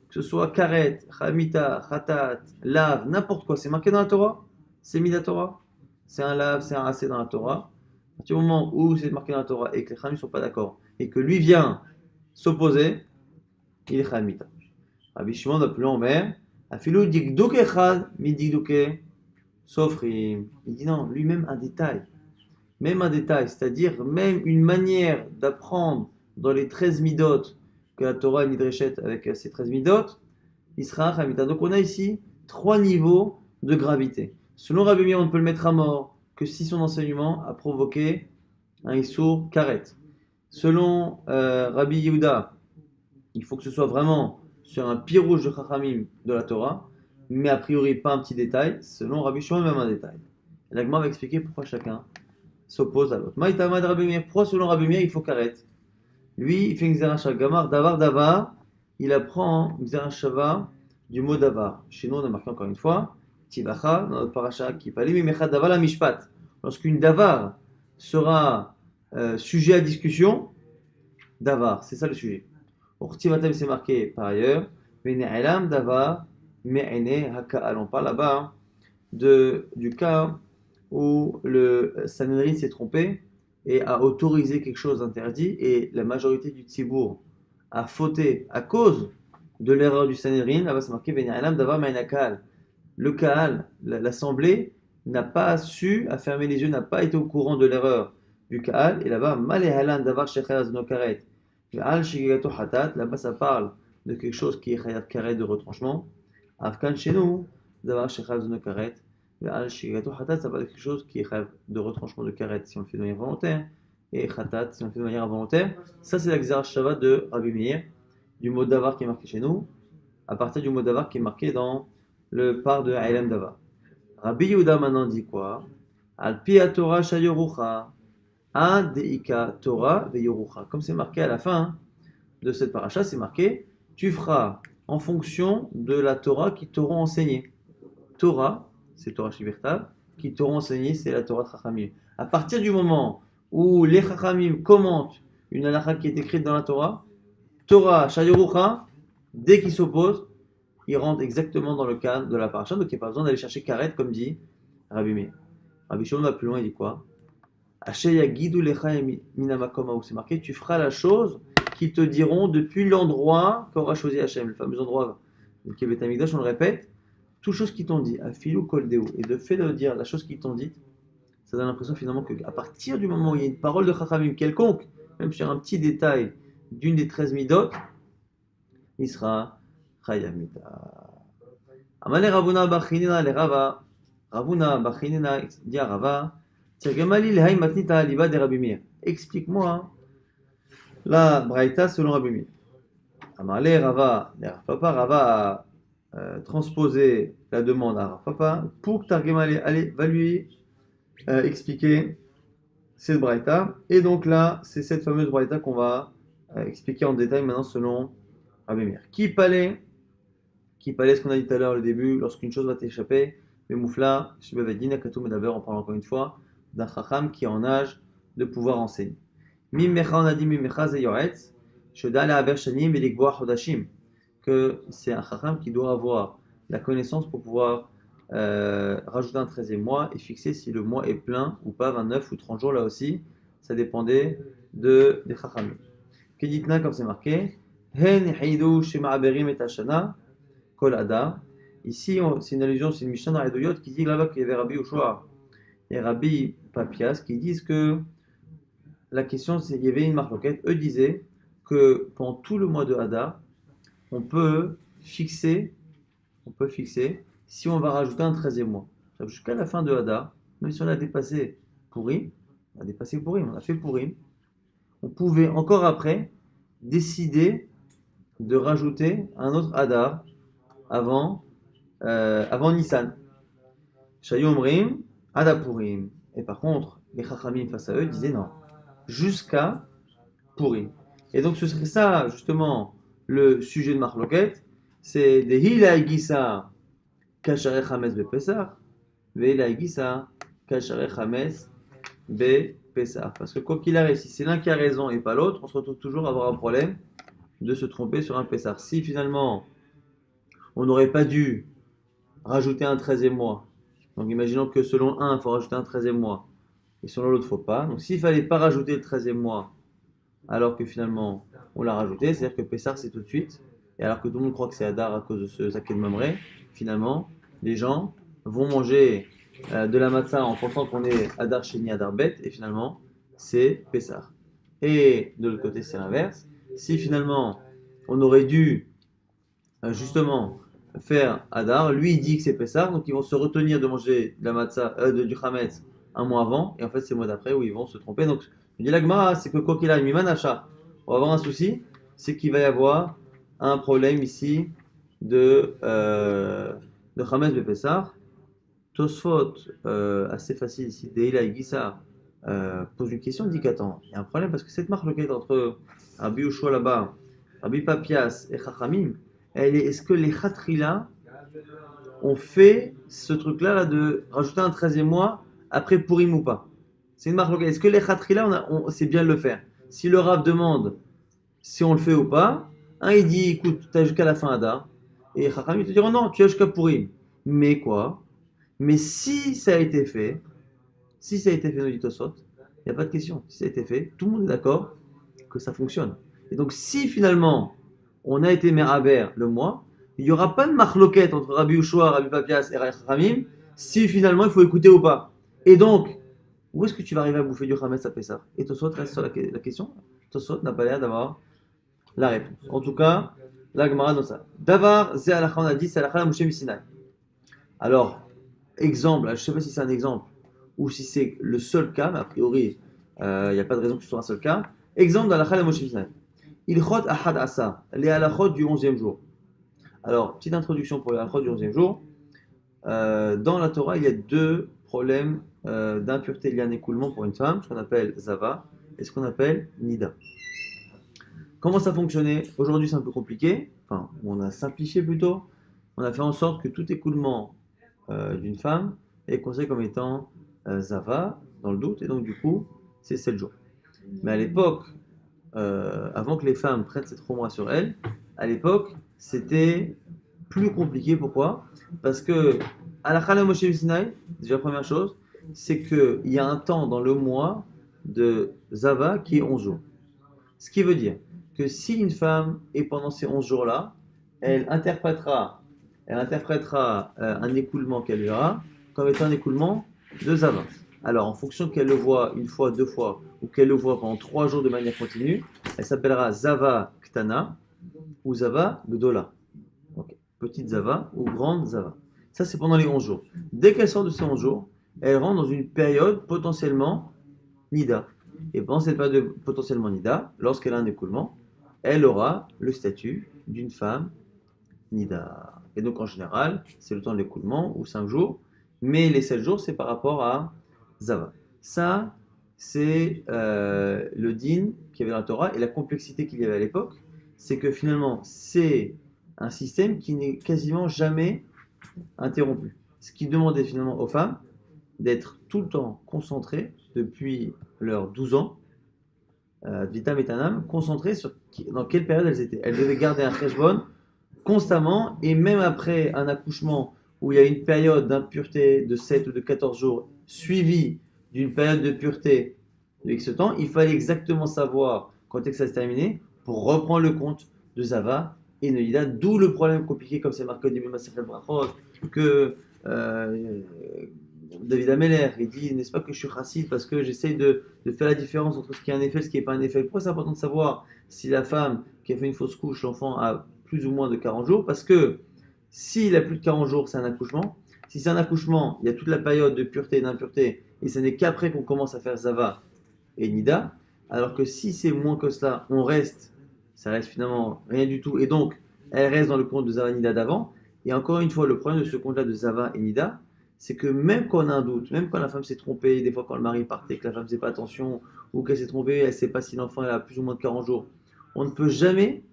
que ce soit karet, chamita, khatat, lave, n'importe quoi, c'est marqué dans la Torah, c'est mis dans la Torah, c'est un lave, c'est un assez dans la Torah. À partir du moment où c'est marqué dans la Torah et que les chamim ne sont pas d'accord et que lui vient s'opposer, il est chamita. Rabbi Shimon de plus en mer, afilou digduk echad mi digduke sofrim. Il dit non, lui-même un détail. Même un détail, c'est-à-dire même une manière d'apprendre dans les 13 midot que la Torah est nidreshet avec ces 13 midot, il sera un chamita. Donc on a ici 3 niveaux de gravité. Selon Rabbi Meir, on ne peut le mettre à mort que si son enseignement a provoqué un issour karet. Selon Rabbi Yehuda, il faut que ce soit vraiment sur un pirouge de Chachamim de la Torah, mais a priori pas un petit détail. Selon Rabbi Shimon, même un détail. Et la Gemara va expliquer pourquoi chacun s'oppose à l'autre. Maïtamad Rabbi Meir, pourquoi selon Rabbi Meir il faut karet? Lui, il fait une Xerashah Gamar, Davar, il apprend Xerashava du mot Davar. Chez nous, on a marqué encore une fois, Tivacha, dans notre paracha, qui parlait Mimechad Davar la Mishpat. Lorsqu'une Davar sera sujet à discussion, Davar, c'est ça le sujet. Or, Tivatem, c'est marqué par ailleurs, Vene'elam dava me'ene haka'al. On parle là-bas du cas où le Sanhedrin s'est trompé et a autorisé quelque chose d'interdit et la majorité du Tzibour a fauté à cause de l'erreur du Sanhedrin. Là-bas, c'est marqué Vene'elam dava me'ene haka'al. Le Kaal, l'assemblée, n'a pas su, a fermé les yeux, n'a pas été au courant de l'erreur du Kaal. Et là-bas, Malehalan davar shechaz no karet. Al shigato hatat. Là-bas, ça parle de quelque chose qui est khayat karet de retranchement. Afkan chez nous, davar shechaz no karet. Al shigato hatat, ça parle de quelque chose qui est khayat de retranchement de karet si on le fait de manière volontaire. Et hatat si on le fait de manière involontaire. Ça, c'est la Gzar Shava de Rabbi Meir, du mot davar qui est marqué chez nous, à partir du mot davar qui est marqué dans le par de Ailem Davar. Rabbi Yehuda maintenant dit quoi? Al pi Torah shayorucha, a deika Torah veyorucha. Comme c'est marqué à la fin de cette paracha, c'est marqué tu feras en fonction de la Torah qui t'auront enseigné. Torah, c'est Torah Shibirtav, qui t'auront enseigné, c'est la Torah Chachamim. À partir du moment où les Chachamim commentent une halakha qui est écrite dans la Torah, Torah shayorucha, dès qu'ils s'opposent, il rentre exactement dans le cadre de la paracha, donc il n'y a pas besoin d'aller chercher karet, comme dit Rabbi Meir. Rabbi Shimon va plus loin, il dit quoi? C'est marqué, tu feras la chose qu'ils te diront depuis l'endroit qu'aura choisi Hachem, le fameux endroit qui est Beth Amikdash, on le répète, toutes choses qu'ils t'ont dit, Afilu Kol Deu, et de fait de dire la chose qu'ils t'ont dite, ça donne l'impression finalement qu'à partir du moment où il y a une parole de Chachamim quelconque, même sur un petit détail d'une des 13 midot, il sera Chayamita. Amale Ravuna Bachinina le Rava. Ravuna Bachinina dit à Rava, Tirgemali le Matnita Liba de Rabbi Meir. Explique-moi la Braïta selon Rabbi Meir. Amale Rava, Papa Rava a transposé la demande à Rav Papa pour que Targemali, allez, va lui expliquer cette Braïta. Et donc là, c'est cette fameuse Braïta qu'on va expliquer en détail maintenant selon Rabbi Meir. Qui palait ce qu'on a dit tout à l'heure, le début, lorsqu'une chose va t'échapper, le moufla, Shibavadina, Katou Medaber, on parle encore une fois, d'un chacham qui est en âge de pouvoir enseigner. Mimmecha, on a dit Mimmecha Zeyoretz, Shedale Aber Shanim et Ligboa Hodashim, que c'est un chacham qui doit avoir la connaissance pour pouvoir rajouter un 13e mois et fixer si le mois est plein ou pas, 29 ou 30 jours là aussi, ça dépendait des chachamim. Keditna, comme c'est marqué, Hen Heidu Shema'aberim et Hashana, Kol Ada. Ici, c'est une allusion, c'est une Mishnah dans Edoyot qui dit là-bas qu'il y avait Rabbi Ushua et Rabbi Papias qui disent que la question, c'est qu'il y avait une marloquette. Eux disaient que pendant tout le mois de Hadar, on peut fixer si on va rajouter un 13e mois. Jusqu'à la fin de Hadar, même si on a dépassé Purim, on a fait Purim, on pouvait encore après décider de rajouter un autre Hadar avant Nissan. Shayomrim, Adapurim. Et par contre, les Chachamim face à eux disaient non, jusqu'à Purim. Et donc ce serait ça, justement, le sujet de Marloquette, c'est des Hila Gisa Kacharech Hames Be Pesach, Veila Gisa Kacharech Hames Be Pesach. Parce que quoi qu'il arrive, si c'est l'un qui a raison et pas l'autre, on se retrouve toujours à avoir un problème de se tromper sur un Pesach. Si finalement, on n'aurait pas dû rajouter un 13e mois. Donc imaginons que selon un, il faut rajouter un 13e mois. Et selon l'autre, il ne faut pas. Donc s'il ne fallait pas rajouter le 13e mois, alors que finalement, on l'a rajouté, c'est-à-dire que Pessar, c'est tout de suite. Et alors que tout le monde croit que c'est Hadar à cause de ce Zaké de Mamré, finalement, les gens vont manger de la matzah en pensant qu'on est Hadar Sheni, Hadar Bet, et finalement, c'est Pessar. Et de l'autre côté, c'est l'inverse. Si finalement, on aurait dû justement faire Hadar, lui il dit que c'est Pessar, donc ils vont se retenir de manger de la matzah, du Hametz un mois avant, et en fait c'est le mois d'après où ils vont se tromper. Donc je dis l'Agmara, c'est que quoi qu'il arrive, Miman Hacha, on va avoir un souci, c'est qu'il va y avoir un problème ici de Hametz de Pessar. Tosfot, assez facile ici, Deila et Gissa, pose une question, dit qu'attends, il y a un problème parce que cette marque entre Rabbi Ushua là-bas, Rabbi Papias et Chachamim, est-ce que les Khatrila ont fait ce truc-là là, de rajouter un 13e mois après Purim ou pas? C'est une marque. Est-ce que les Khatrila, c'est bien de le faire? Si le Rav demande si on le fait ou pas, un il dit écoute, tu as jusqu'à la fin Hadar, Et Chachamim te diront non, tu as jusqu'à Purim. Mais quoi? Mais si ça a été fait, nous dit Tosfot, il n'y a pas de question. Si ça a été fait, tout le monde est d'accord que ça fonctionne. Et donc, si finalement on a été Meraber le mois, il n'y aura pas de marloquette entre Rabbi Ushua, Rabbi Papias et Rabbi Chachamim si finalement il faut écouter ou pas. Et donc, où est-ce que tu vas arriver à bouffer du Hametz à Pessah? Et Tosfot reste sur la question. Tosfot n'a pas l'air d'avoir la réponse. En tout cas, la Gemara dans ça. Davar, Zé Alakha, on a dit, c'est Alakha Moshe Missinai. Alors, exemple, je ne sais pas si c'est un exemple ou si c'est le seul cas, mais a priori, il n'y a pas de raison que ce soit un seul cas. Exemple d'Alakha la Moshe Missinai. Ilchot Ahad Asa, les Alachot du 11e jour. Alors, petite introduction pour les Alachot du 11e jour. Dans la Torah, il y a deux problèmes d'impureté liés à un écoulement pour une femme, ce qu'on appelle Zava et ce qu'on appelle Nida. Comment ça fonctionnait? Aujourd'hui, c'est un peu compliqué. Enfin, on a simplifié plutôt. On a fait en sorte que tout écoulement d'une femme est considéré comme étant Zava, dans le doute, et donc du coup, c'est 7 jours. Mais à l'époque, avant que les femmes prennent cette romra sur elles, à l'époque, c'était plus compliqué. Pourquoi? Parce que, à la Chala Moshe Sinai, déjà première chose, c'est qu'il y a un temps dans le mois de Zava qui est 11 jours. Ce qui veut dire que si une femme est pendant ces 11 jours-là, elle interprétera un écoulement qu'elle verra comme étant un écoulement de Zava. Alors, en fonction qu'elle le voit une fois, deux fois, ou qu'elle le voit pendant 3 jours de manière continue, elle s'appellera Zava Ktana ou Zava Gdola. Okay. Petite Zava ou grande Zava. Ça, c'est pendant les 11 jours. Dès qu'elle sort de ces 11 jours, elle rentre dans une période potentiellement Nida. Et pendant cette période de potentiellement Nida, lorsqu'elle a un écoulement, elle aura le statut d'une femme Nida. Et donc en général, c'est le temps de l'écoulement, ou 5 jours, mais les 7 jours, c'est par rapport à Zava. Ça, c'est le din qu'il y avait dans la Torah, et la complexité qu'il y avait à l'époque, c'est que finalement, c'est un système qui n'est quasiment jamais interrompu. Ce qui demandait finalement aux femmes d'être tout le temps concentrées depuis leurs 12 ans, Vitam et Tanam, concentrées sur dans quelle période elles étaient. Elles devaient garder un cheshbon constamment, et même après un accouchement où il y a une période d'impureté de 7 ou de 14 jours suivie d'une période de pureté de X temps, il fallait exactement savoir quand est-ce que ça se terminait pour reprendre le compte de Zava et Neida, d'où le problème compliqué, comme c'est marqué au début de Masechet Brachot, que David Ameller, il dit, n'est-ce pas que je suis chassid parce que j'essaye de faire la différence entre ce qui est un effet et ce qui n'est pas un effet. Pourquoi c'est important de savoir si la femme qui a fait une fausse couche, l'enfant a plus ou moins de 40 jours? Parce que s'il a plus de 40 jours, c'est un accouchement. Si c'est un accouchement, il y a toute la période de pureté et d'impureté, et ce n'est qu'après qu'on commence à faire Zava et Nida. Alors que si c'est moins que cela, ça reste finalement rien du tout, et donc elle reste dans le compte de Zava Nida d'avant. Et encore une fois, le problème de ce compte-là de Zava et Nida, c'est que même quand on a un doute, même quand la femme s'est trompée, des fois quand le mari partait, que la femme ne faisait pas attention, ou qu'elle s'est trompée, elle ne sait pas si l'enfant a plus ou moins de 40 jours, on ne peut jamais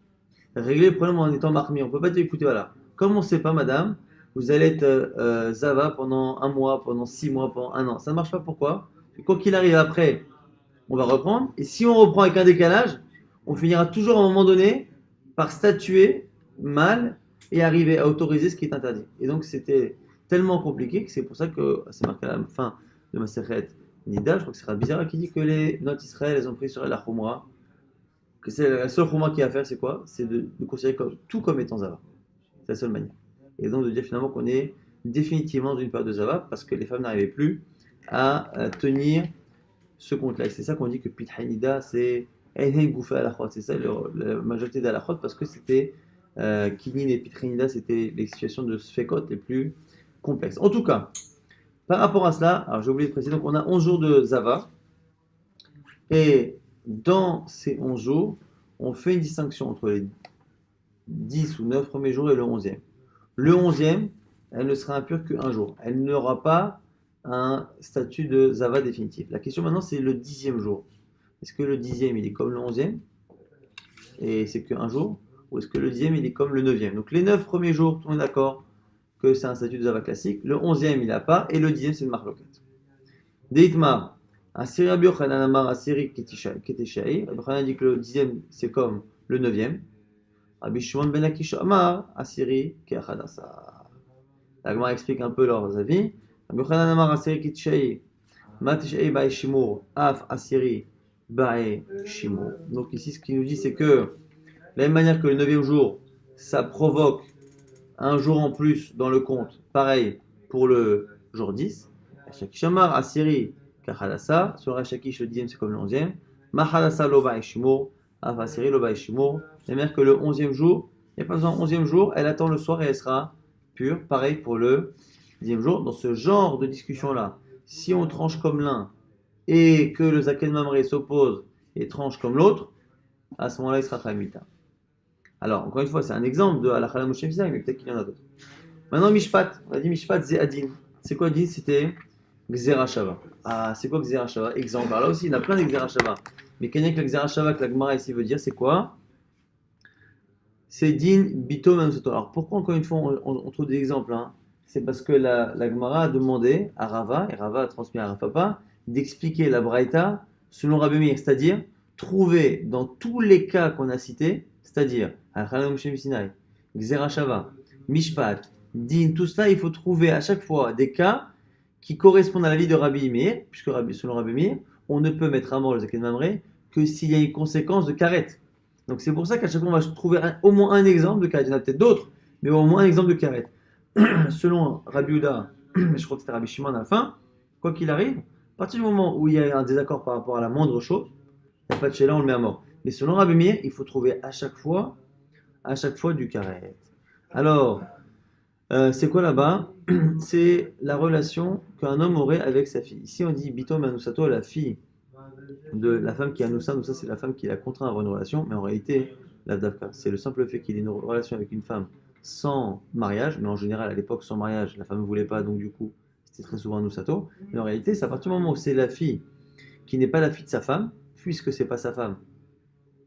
régler le problème en étant marmé. On ne peut pas dire, écoutez, voilà, comme on ne sait pas, madame, vous allez être Zava pendant un mois, pendant 6 mois, pendant un an. Ça ne marche pas, pourquoi? Quoi qu'il arrive après, on va reprendre. Et si on reprend avec un décalage, on finira toujours à un moment donné par statuer mal et arriver à autoriser ce qui est interdit. Et donc c'était tellement compliqué que c'est pour ça que c'est marqué à la fin de Masechet Nida, je crois que c'est bizarre qui dit que les notes Israël, elles ont pris sur la Khumra, que c'est la seule Khumra qu'il y a à faire, c'est quoi? C'est de considérer tout comme étant Zava. C'est la seule manière. Et donc de dire finalement qu'on est définitivement dans une période de Zava parce que les femmes n'arrivaient plus à tenir ce compte-là. Et c'est ça qu'on dit que Pithanida, c'est Einhen Goufa Alachot. C'est ça la majorité d'Alachot parce que c'était Kinin et Pithanida, c'était les situations de Sfekot les plus complexes. En tout cas, par rapport à cela, alors j'ai oublié de préciser, donc on a 11 jours de Zava. Et dans ces 11 jours, on fait une distinction entre les 10 ou 9 premiers jours et le 11e. Le 11e, elle ne sera impure qu'un jour. Elle n'aura pas un statut de Zava définitif. La question maintenant, c'est le 10e jour. Est-ce que le 10e, il est comme le 11e et c'est qu'un jour? Ou est-ce que le 10e, il est comme le 9e? Donc les 9 premiers jours, tout le monde est d'accord que c'est un statut de Zava classique. Le 11e, il n'a pas. Et le 10e, c'est le Marloket. Deitmar. Asiri Rabbi Yochanan Amar Asiri Keteshai. Rabbi Yochanan dit que le 10e, c'est comme le 9e. Rabbi Shimon ben Akish Amar, Asiri, Keachadasa. La Gemara explique un peu leurs avis. Rabbi Yochanan Amar, Asiri, Kitshei, Matishei, Bae Shimur, Af, Asiri, Bae Shimur. Donc ici, ce qu'il nous dit, c'est que, de la même manière que le 9e jour, ça provoque un jour en plus dans le compte, pareil pour le jour 10. Shakish Amar, Asiri, Kachadasa. Sur Shakish, le 10e, c'est comme le 11e. Mahadasa, Lo, Bae Shimur, Af, Asiri, Lo, Bae Shimur. La même que le 11e jour, il n'y a pas besoin, 11e jour, elle attend le soir et elle sera pure. Pareil pour le 10e jour. Dans ce genre de discussion-là, si on tranche comme l'un et que le Zaken Mamré s'oppose et tranche comme l'autre, à ce moment-là, il sera Khamita. Alors, encore une fois, c'est un exemple de Halakha Moshe Mizrahi, mais peut-être qu'il y en a d'autres. Maintenant, Mishpat. On a dit Mishpat, c'est Adin. C'est quoi Adin? C'était Gzera Shava. Ah, c'est quoi Gzera Shava? Exemple. Alors là aussi, il y en a plein de Gzera Shava. Mais qu'il y a que le Gzera Shava que la Gemara ici veut dire, c'est quoi? C'est Din Bito Manusato. Alors pourquoi encore une fois on trouve des exemples, hein? C'est parce que la Gemara a demandé à Rava, et Rava a transmis à Rafapa, d'expliquer la Braïta selon Rabbi Meir, c'est-à-dire trouver dans tous les cas qu'on a cités, c'est-à-dire Al-Khalam Moshe Sinai, Gzera Shava, Mishpat, Din, tout cela, il faut trouver à chaque fois des cas qui correspondent à la vie de Rabbi Meir, puisque selon Rabbi Meir, on ne peut mettre à mort le Zaken Mamré que s'il y a une conséquence de karet. Donc c'est pour ça qu'à chaque fois on va trouver au moins un exemple de karet. Il y en a peut-être d'autres, mais au moins un exemple de karet. Selon Rabbi Yehuda, je crois que c'était Rabbi Shimon à la fin, quoi qu'il arrive, à partir du moment où il y a un désaccord par rapport à la moindre chose, il n'y a pas de chéla, on le met à mort. Mais selon Rabbi Meir, il faut trouver à chaque fois du karet. Alors, c'est quoi là-bas? C'est la relation qu'un homme aurait avec sa fille. Ici on dit Bito Manusato, la fille de la femme qui a Noussa. Noussa, c'est la femme qui l'a contraint à avoir une relation, mais en réalité, l'Avdavka, c'est le simple fait qu'il ait une relation avec une femme sans mariage, mais en général, à l'époque, sans mariage, la femme ne voulait pas, donc du coup, c'était très souvent un Noussato. Mais en réalité, c'est à partir du moment où c'est la fille qui n'est pas la fille de sa femme, puisque c'est pas sa femme,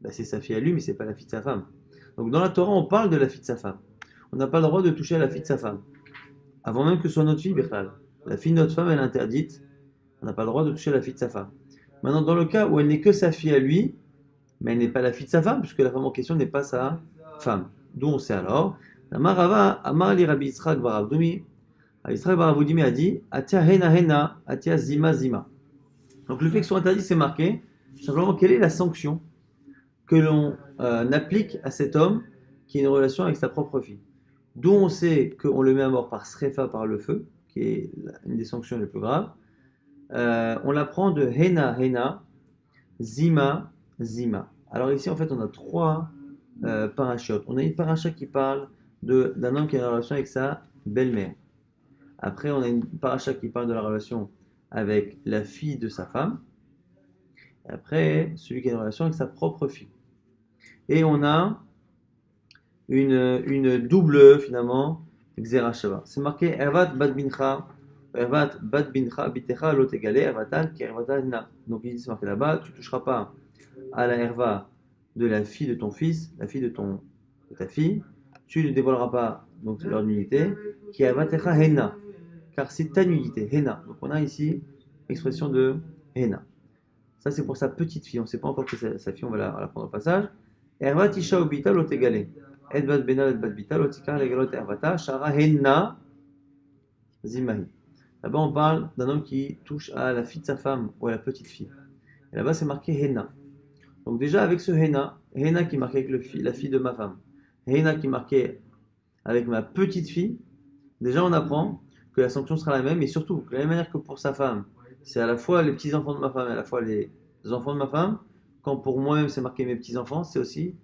bah, c'est sa fille à lui, mais c'est pas la fille de sa femme. Donc dans la Torah, on parle de la fille de sa femme. On n'a pas le droit de toucher à la fille de sa femme. Avant même que ce soit notre fille, Birchal. La fille de notre femme, elle est interdite. On n'a pas le droit de toucher à la fille de sa femme. Maintenant, dans le cas où elle n'est que sa fille à lui, mais elle n'est pas la fille de sa femme, puisque la femme en question n'est pas sa femme. D'où on sait alors. Amarava, Amar li Rabbi Yitzhak bar Avdumi. Rabbi Yitzhak bar Avdumi a dit Atia hena hena, atia zima zima. Donc le fait que ce soit interdit, c'est marqué. Simplement, quelle est la sanction que l'on applique à cet homme qui a une relation avec sa propre fille? D'où on sait qu'on le met à mort par srefa, par le feu, qui est une des sanctions les plus graves. On l'apprend de Hena, Hena, Zima, Zima. Alors ici, en fait, on a trois parachutes. On a une paracha qui parle d'un homme qui a une relation avec sa belle-mère. Après, on a une paracha qui parle de la relation avec la fille de sa femme. Et après, celui qui a une relation avec sa propre fille. Et on a une double, finalement, Xera Shava. C'est marqué Ervat Bat Bincha. Ervat bat bincha bitecha lot egale ervatan ki ervatan na. Donc il dit, c'est marqué là-bas, tu ne toucheras pas à la erva de la fille de ton fils, la fille de ta fille, tu ne dévoileras pas donc leur nudité, qui ervatecha henna, car c'est ta nudité, henna. Donc on a ici l'expression de henna. Ça c'est pour sa petite fille, on ne sait pas encore que c'est sa fille, on va la prendre au passage. Ervat isha ubita lot egale. Et bat benal et bat bita lot ikar legalot ervata, shara henna zimahi. Là-bas, on parle d'un homme qui touche à la fille de sa femme ou à la petite fille. Et là-bas, c'est marqué Hena. Donc déjà, avec ce Hena, Hena qui est marqué avec la fille de ma femme, Hena qui est marqué avec ma petite fille, déjà on apprend que la sanction sera la même, et surtout, que de la même manière que pour sa femme, c'est à la fois les petits-enfants de ma femme et à la fois les enfants de ma femme, quand pour moi-même c'est marqué mes petits-enfants, c'est aussi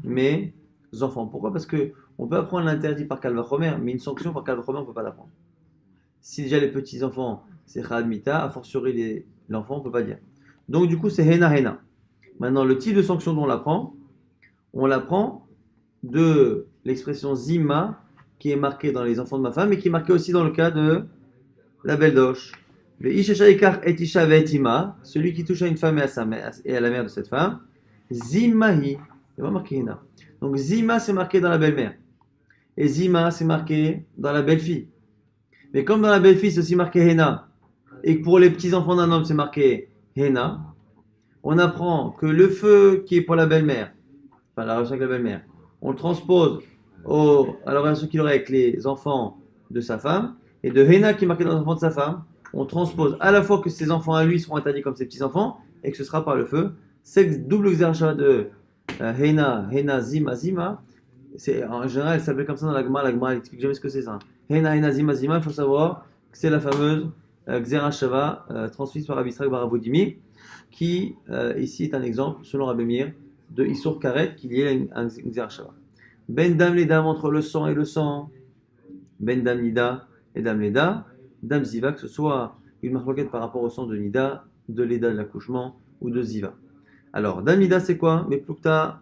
mes enfants. Pourquoi? Parce qu'on peut apprendre l'interdit par Kalvachomer, mais une sanction par Kalvachomer, on ne peut pas l'apprendre. Si déjà les petits-enfants, c'est Chad Mita, a fortiori l'enfant, on ne peut pas dire. Donc du coup, c'est Hena Hena. Maintenant, le type de sanction dont on l'apprend de l'expression Zima, qui est marquée dans les enfants de ma femme, et qui est marquée aussi dans le cas de la belle doche. Le Ishesha Ikar et Isha Vetima, celui qui touche à une femme et à la mère de cette femme, Zimahi, c'est pas marqué Hena. Donc Zima, c'est marqué dans la belle-mère. Et Zima, c'est marqué dans la belle-fille. Mais comme dans la belle-fille, c'est aussi marqué Hena, et que pour les petits-enfants d'un homme, c'est marqué Hena, on apprend que le feu qui est pour la belle-mère, enfin la relation avec la belle-mère, on le transpose à la relation qu'il aurait avec les enfants de sa femme, et de Héna qui est marqué dans les enfants de sa femme, on transpose à la fois que ses enfants à lui seront interdits comme ses petits-enfants, et que ce sera par le feu. C'est double exercice de Héna, Zima, Zima. En général, elle s'appelle comme ça dans la Gemara elle explique jamais ce que c'est ça. Héna, Zima, Zima, il faut savoir que c'est la fameuse Xera Shava, transmise par Rabbi Israël Baravodimi, qui ici est un exemple, selon Rabbi Meir, de Issour Karet, qui y ait un Xera Shava. Ben Dam les dames entre le sang et le sang, Ben Dam Nida et Dam Leda, Dam Ziva, que ce soit une marloquette par rapport au sang de Nida, de Leda de l'accouchement ou de Ziva. Alors, Dam Nida c'est quoi? Mais Plukta,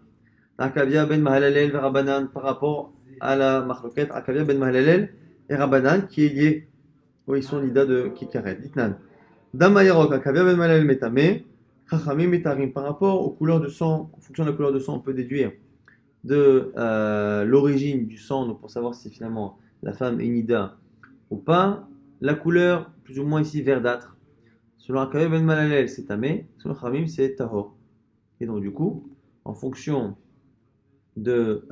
Akavia Ben Mahalalel et Rabbanan par rapport à la marloquette Akavia Ben Mahalalel et Rabbanan qui est lié au Issour Nida de Kikaret. Ditnan. Dam Mayarok, Akavia Ben Mahalalel Metame, Chachamim Metarim par rapport aux couleurs de sang, en fonction de la couleur de sang, on peut déduire de l'origine du sang, donc pour savoir si finalement la femme est nida ou pas. La couleur, plus ou moins ici verdâtre. Selon Akav Ben Malalel, c'est tamé. Selon Khamim, c'est tahor. Et donc du coup, en fonction de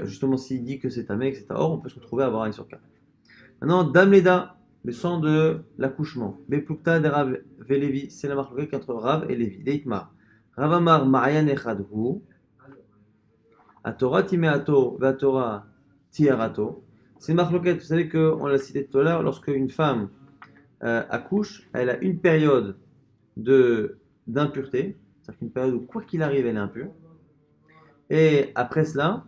justement s'il dit que c'est tamé, que c'est tahor, on peut se retrouver à avoir un sur 4. Maintenant, Dam Leda, le sang de l'accouchement. Beplukta de Rav Velevi, c'est la marque entre Rav et Lévi. Deitmar. Ravamar Ma'ayan Echadhu. A Torah timeato, va Torah tiarato. C'est marloquette, vous savez qu'on l'a cité tout à l'heure, lorsque une femme accouche, elle a une période d'impureté, c'est-à-dire qu'une période où quoi qu'il arrive, elle est impure. Et après cela,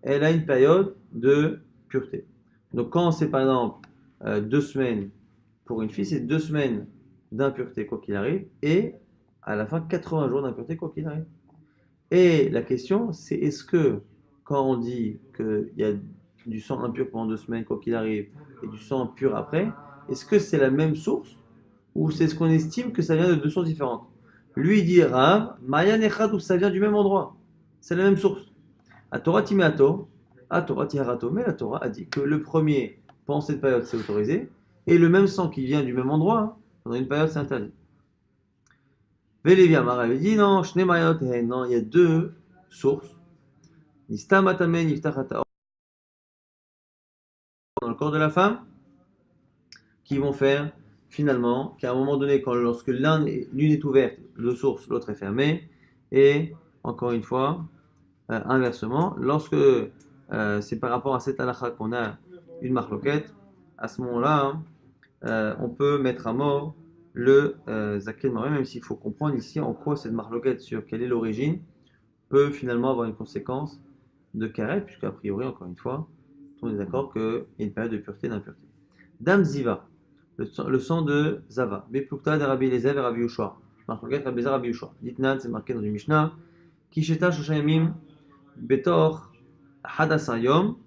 elle a une période de pureté. Donc quand c'est par exemple 2 semaines pour une fille, c'est 2 semaines d'impureté quoi qu'il arrive, et à la fin 80 jours d'impureté quoi qu'il arrive. Et la question, c'est est-ce que quand on dit qu'il y a du sang impur pendant 2 semaines, quoi qu'il arrive, et du sang pur après, est-ce que c'est la même source ou c'est ce qu'on estime que ça vient de deux sources différentes? Lui il dit Rav, Mayan Echad, ou ça vient du même endroit. C'est la même source. A Torah Timeato, A Torah Tiharato, mais la Torah a dit que le premier, pendant cette période, c'est autorisé, et le même sang qui vient du même endroit, pendant une période, c'est interdit. Vélévi Amar avait dit non, non, il y a deux sources. Nistamatamen Yiftachata dans le corps de la femme, qui vont faire finalement qu'à un moment donné, lorsque l'une est ouverte, de source, l'autre est fermée, et encore une fois, inversement, lorsque c'est par rapport à cette halakha qu'on a une marloquette, à ce moment-là, on peut mettre à mort le Zaken Maré, même s'il faut comprendre ici en quoi cette marloquette sur quelle est l'origine peut finalement avoir une conséquence de karet, puisque a priori, encore une fois, on est d'accord qu'il y a une période de pureté et d'impureté. Dam Ziva, le sang de Zava. Beplukta de Rabbi Eliezer et Rabbi Yoshua. Marloquette Rabbi Eliezer Rabbi Yoshua. Ditnan, c'est marqué dans une Mishnah. Kisheta Shoshayamim Betor Hadasa Yom.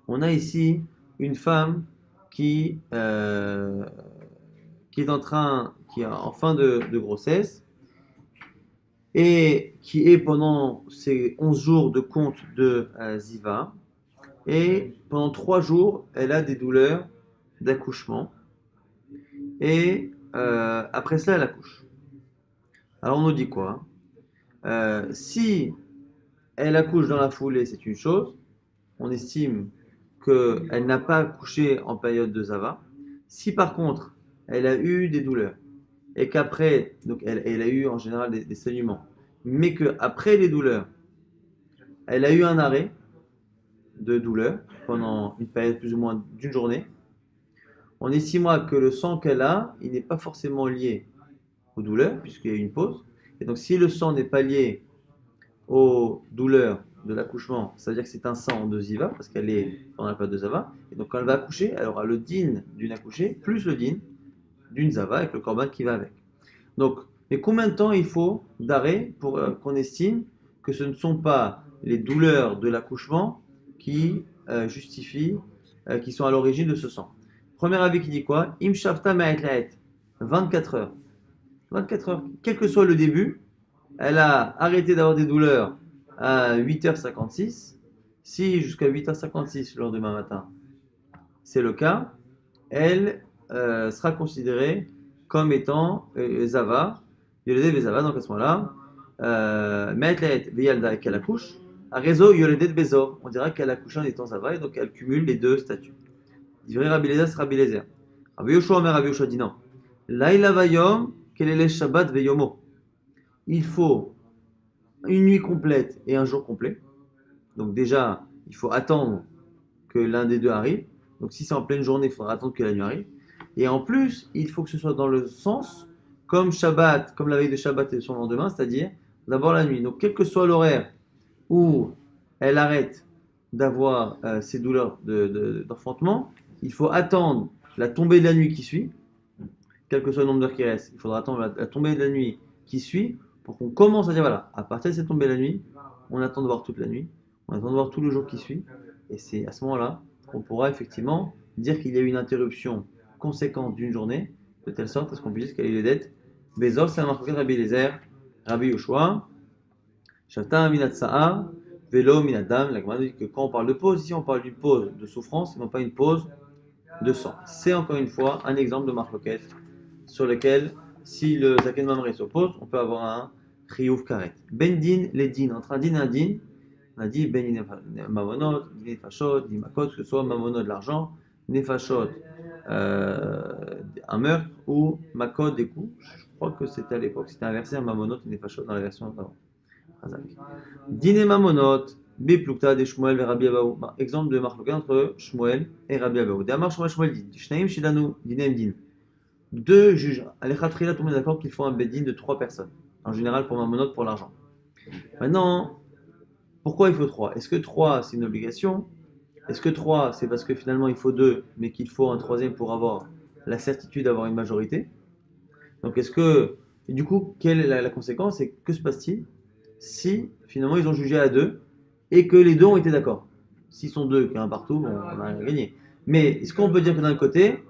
On a ici une femme qui est qui est en fin de grossesse et qui est pendant ces 11 jours de compte de Ziva. Et pendant 3 jours, elle a des douleurs d'accouchement. Et après cela, elle accouche. Alors on nous dit quoi? Si elle accouche dans la foulée, c'est une chose. On estime qu'elle n'a pas accouché en période de Zava. Si par contre, elle a eu des douleurs, et qu'après, donc elle a eu en général des saignements, mais qu'après les douleurs, elle a eu un arrêt de douleur pendant une période plus ou moins d'une journée, on estimera que le sang qu'elle a, il n'est pas forcément lié aux douleurs, puisqu'il y a eu une pause. Et donc si le sang n'est pas lié aux douleurs de l'accouchement, ça veut dire que c'est un sang de Ziva, parce qu'elle est pendant la période de Zava. Et donc quand elle va accoucher, elle aura le din d'une accouchée, plus le din d'une Zava, avec le korban qui va avec. Donc, mais combien de temps il faut d'arrêt pour qu'on estime que ce ne sont pas les douleurs de l'accouchement qui justifient, qui sont à l'origine de ce sang? Premier avis qui dit quoi? Im shavta ma'et 24 heures. 24 heures, quel que soit le début, elle a arrêté d'avoir des douleurs à 8h56. Si jusqu'à 8h56 le lendemain matin, c'est le cas, elle sera considérée comme étant Zava, Yolede Zava, donc à ce moment-là, Ma'etlaet Veyalda, qu'elle accouche, Un réseau Yoledet Bezor, on dira qu'elle a couché en étant Zava et donc elle cumule les deux statuts. Divrei Rabbi Eliezer, c'est Rabbi Eliezer. Rabbi Yoshua, Omer Rabbi Yoshua dit non. Laïla Vayom, Kelele Shabbat Veyomo. Il faut une nuit complète et un jour complet. Donc déjà, il faut attendre que l'un des deux arrive. Donc si c'est en pleine journée, il faudra attendre que la nuit arrive. Et en plus, il faut que ce soit dans le sens comme Shabbat, comme la veille de Shabbat et son lendemain, c'est-à-dire d'abord la nuit. Donc quel que soit l'horaire où elle arrête d'avoir ces douleurs d'enfantement, il faut attendre la tombée de la nuit qui suit, quel que soit le nombre d'heures qui reste. Il faudra attendre la tombée de la nuit qui suit pour qu'on commence à dire voilà, à partir de cette tombée de la nuit, on attend de voir toute la nuit, on attend de voir tout le jour qui suit, et c'est à ce moment-là qu'on pourra effectivement dire qu'il y a eu une interruption conséquente d'une journée, de telle sorte à ce qu'on puisse dire qu'elle est les dettes. Bezor, c'est un marqueur de Rabbi Eliezer, Rabbi Yoshua, Shata minat sa'a, velo minadam. La Gemara dit que quand on parle de pause, ici on parle d'une pause de souffrance et non pas une pause de sang. C'est encore une fois un exemple de marloquette sur lequel, si le Zaken Mamre s'oppose, on peut avoir un Chiyuv Karet. Ben din, les din, entre un din et un din, on a dit Ben din mamonot, din nefashot, din makot, que ce soit mamonot de l'argent, nefashot un meurtre ou makot des coups. Je crois que c'était à l'époque, c'était inversé, un mamonot et nefashot dans la version d'avant. Din et mamonot, Biplukta de Shmuel et Rabbi Abaou. Exemple de marloquette entre Shmuel et Rabbi Abaou. D'Amar Shmuel dit Shnaim Shilanu, dinem din. Deux juges. Alechatria, tout le monde est d'accord qu'il faut un bedin de 3 personnes. En général, pour mamonot, pour l'argent. Maintenant, pourquoi il faut 3? Est-ce que 3 c'est une obligation? Est-ce que 3 c'est parce que finalement il faut 2, mais qu'il faut un troisième pour avoir la certitude d'avoir une majorité? Donc est-ce que. Et du coup, quelle est la conséquence? Et que se passe-t-il si finalement ils ont jugé à 2 et que les deux ont été d'accord? S'ils sont 2, qu'il y a un partout, bon, on n'a rien gagné. Mais est-ce qu'on peut dire que d'un côté,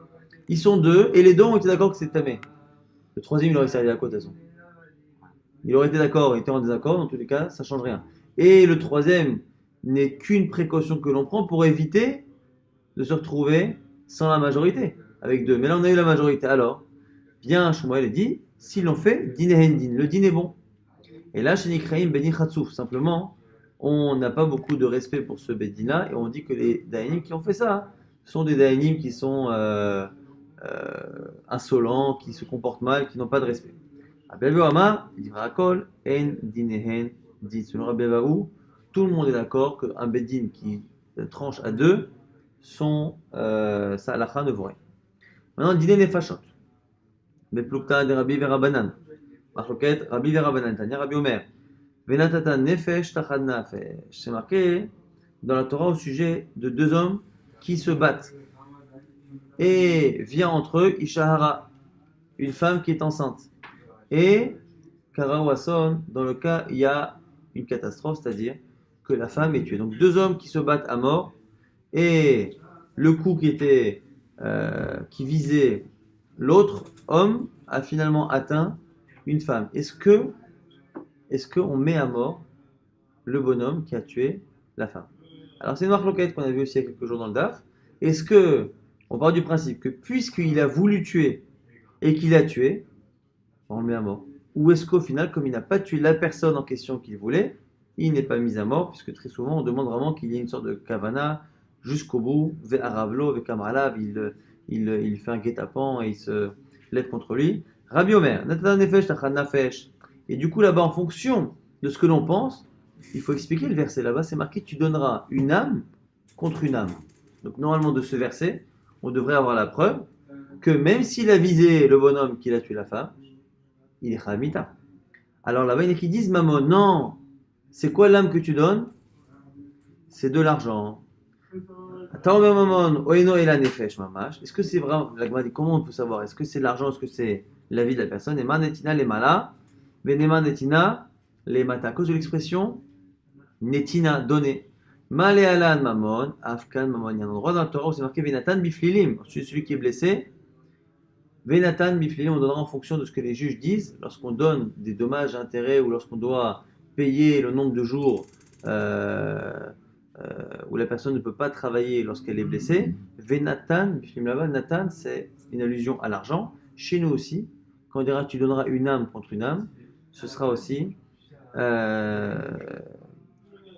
ils sont 2 et les deux ont été d'accord que c'est tamé? Le troisième, il aurait servi à quoi de toute façon? Il aurait été d'accord, il était en désaccord, dans tous les cas, ça ne change rien. Et le troisième n'est qu'une précaution que l'on prend pour éviter de se retrouver sans la majorité, avec 2. Mais là, on a eu la majorité. Alors, bien, Shmuel dit, s'ils l'ont fait, din et din, le din est bon. Et là, chez Nikraim, Beni Khatsouf, simplement, on n'a pas beaucoup de respect pour ce Bedin-là, et on dit que les Dayanim qui ont fait ça sont des Dayanim qui sont insolents, qui se comportent mal, qui n'ont pas de respect. Rabbi Abaou Amar, il dit Rakol, En Dinehen, dit selon Rabbi Abaou, tout le monde est d'accord qu'un Bedin qui tranche à 2, sa halakha ne vaut rien. Maintenant, Dine Nefashot. Beplukta de Rabbi Verabanan. Marloquette, Rabbi Verabanan, Tania Rabbi Omer. Venatata Nefesh Tachad Nafesh. C'est marqué dans la Torah au sujet de 2 hommes qui se battent. Et vient entre eux Ishahara, une femme qui est enceinte. Et Karawasson, dans le cas, il y a une catastrophe, c'est-à-dire que la femme est tuée. Donc 2 hommes qui se battent à mort, et le coup qui visait l'autre homme a finalement atteint une femme. Est-ce qu'on met à mort le bonhomme qui a tué la femme? Alors c'est une marloquette qu'on a vu aussi il y a quelques jours dans le DAF. Est-ce que on part du principe que puisqu'il a voulu tuer et qu'il a tué, on le met à mort? Ou est-ce qu'au final, comme il n'a pas tué la personne en question qu'il voulait, il n'est pas mis à mort, puisque très souvent on demande vraiment qu'il y ait une sorte de kavana jusqu'au bout, ve'aravlo, ve'kamalav, il fait un guet-apens et il se lève contre lui. Rabbi Omer, Natan nefesh tachad nafesh. Et du coup là-bas, en fonction de ce que l'on pense, il faut expliquer le verset. Là-bas, c'est marqué tu donneras une âme contre une âme. Donc normalement, de ce verset, on devrait avoir la preuve que même s'il a visé le bonhomme qui a tué la femme, il est Khamita. Alors là-bas, il y en a qui disent Maman, non, c'est quoi l'âme que tu donnes? C'est de l'argent. Est-ce que c'est vraiment, la Gemara dit, comment on peut savoir? Est-ce que c'est l'argent? Est-ce que c'est la vie de la personne? Et manetina les mala, venema netina les mata. À cause de l'expression netina, donner. Malé alan mamon, afkan mamon. Il y a un endroit dans le Torah où c'est marqué venatan biflilim. Celui qui est blessé. Venatan biflilim, on donnera en fonction de ce que les juges disent. Lorsqu'on donne des dommages, intérêts ou lorsqu'on doit payer le nombre de jours où la personne ne peut pas travailler lorsqu'elle est blessée. Venatan, Nathan, c'est une allusion à l'argent. Chez nous aussi, quand on dira tu donneras une âme contre une âme, ce sera aussi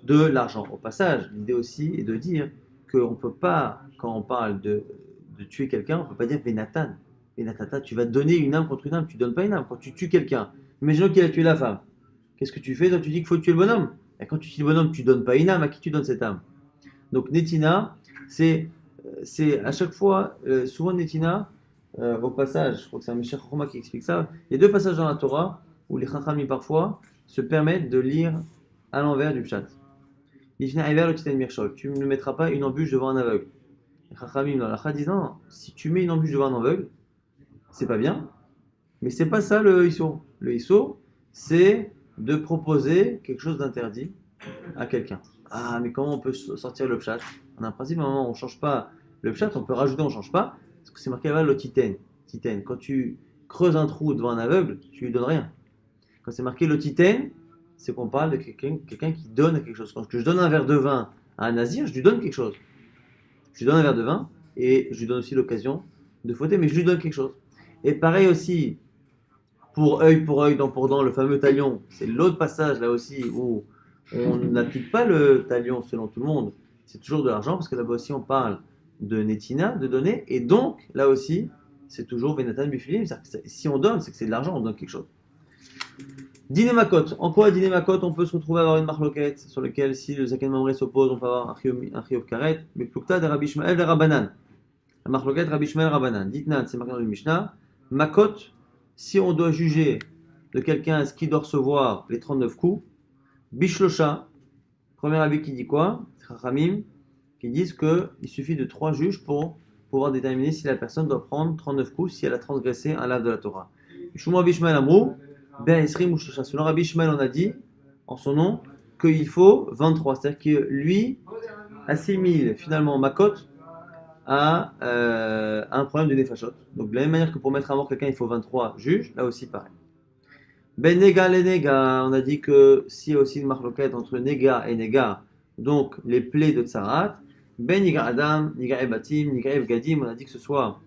de l'argent. Au passage, l'idée aussi est de dire qu'on ne peut pas, quand on parle de tuer quelqu'un, on ne peut pas dire Venatan. Venatata, tu vas donner une âme contre une âme, tu ne donnes pas une âme. Quand tu tues quelqu'un, imaginons qu'il a tué la femme, qu'est-ce que tu fais? Donc tu dis qu'il faut tuer le bonhomme. Et quand tu tues le bonhomme, tu ne donnes pas une âme, à qui tu donnes cette âme? Donc Netina, c'est à chaque fois, souvent Netina, au passage, je crois que c'est un Michel Chokma qui explique ça, il y a deux passages dans la Torah où les Chachamim parfois se permettent de lire à l'envers du pshat. Tu ne mettras pas une embûche devant un aveugle. Les Chachamim dans la Chad disent non, si tu mets une embûche devant un aveugle, c'est pas bien, mais c'est pas ça le Issour. Le Issour, c'est de proposer quelque chose d'interdit à quelqu'un. Ah, mais comment on peut sortir le pshat? En un principe, à un moment, on ne change pas le pshat, on peut rajouter, on ne change pas, parce que c'est marqué là le titen. Titen. Quand tu creuses un trou devant un aveugle, tu lui donnes rien. Quand c'est marqué le titen, c'est qu'on parle de quelqu'un qui donne quelque chose. Quand je donne un verre de vin à un nazir, je lui donne quelque chose. Je lui donne un verre de vin et je lui donne aussi l'occasion de fauter, mais je lui donne quelque chose. Et pareil aussi, pour œil, dent pour dent, le fameux talion, c'est l'autre passage là aussi où on n'applique pas le talion selon tout le monde. C'est toujours de l'argent parce que là-bas aussi on parle de netina, de donner, et donc là aussi c'est toujours venatan bifilim. Si on donne, c'est que c'est de l'argent, on donne quelque chose. Dîner makot. En quoi dîner makot on peut se retrouver à avoir une marloquette sur laquelle si le zaken mamré s'oppose, on peut avoir un chiyuv karet, mais plukta de Rabbi Ishmael et Rabbanan. La marloquette Rabbi Ishmael Rabbanan. Ditnan, c'est marqué dans le Mishnah. Makot, si on doit juger de quelqu'un est-ce qu'il doit recevoir les 39 coups, Bishlosha, premier avis qui dit quoi? Chachamim, qui disent qu'il suffit de 3 juges pour pouvoir déterminer si la personne doit prendre 39 coups si elle a transgressé un lave de la Torah. Shumo Rabbi Ishmael Amrou, Ben Esrim ou Shlosha. Selon Rabbi Ishmael, on a dit, en son nom, qu'il faut 23. C'est-à-dire que lui assimile finalement Makot à un problème de Nefashot. Donc de la même manière que pour mettre à mort quelqu'un, il faut 23 juges, là aussi pareil. Ben Nega les Nega, on a dit que s'il y a aussi une marloquette entre Nega et Nega, donc les plaies de Tsarat, Ben Niga Adam, Niga Ebatim, Niga Evgadim, on a dit que ce soit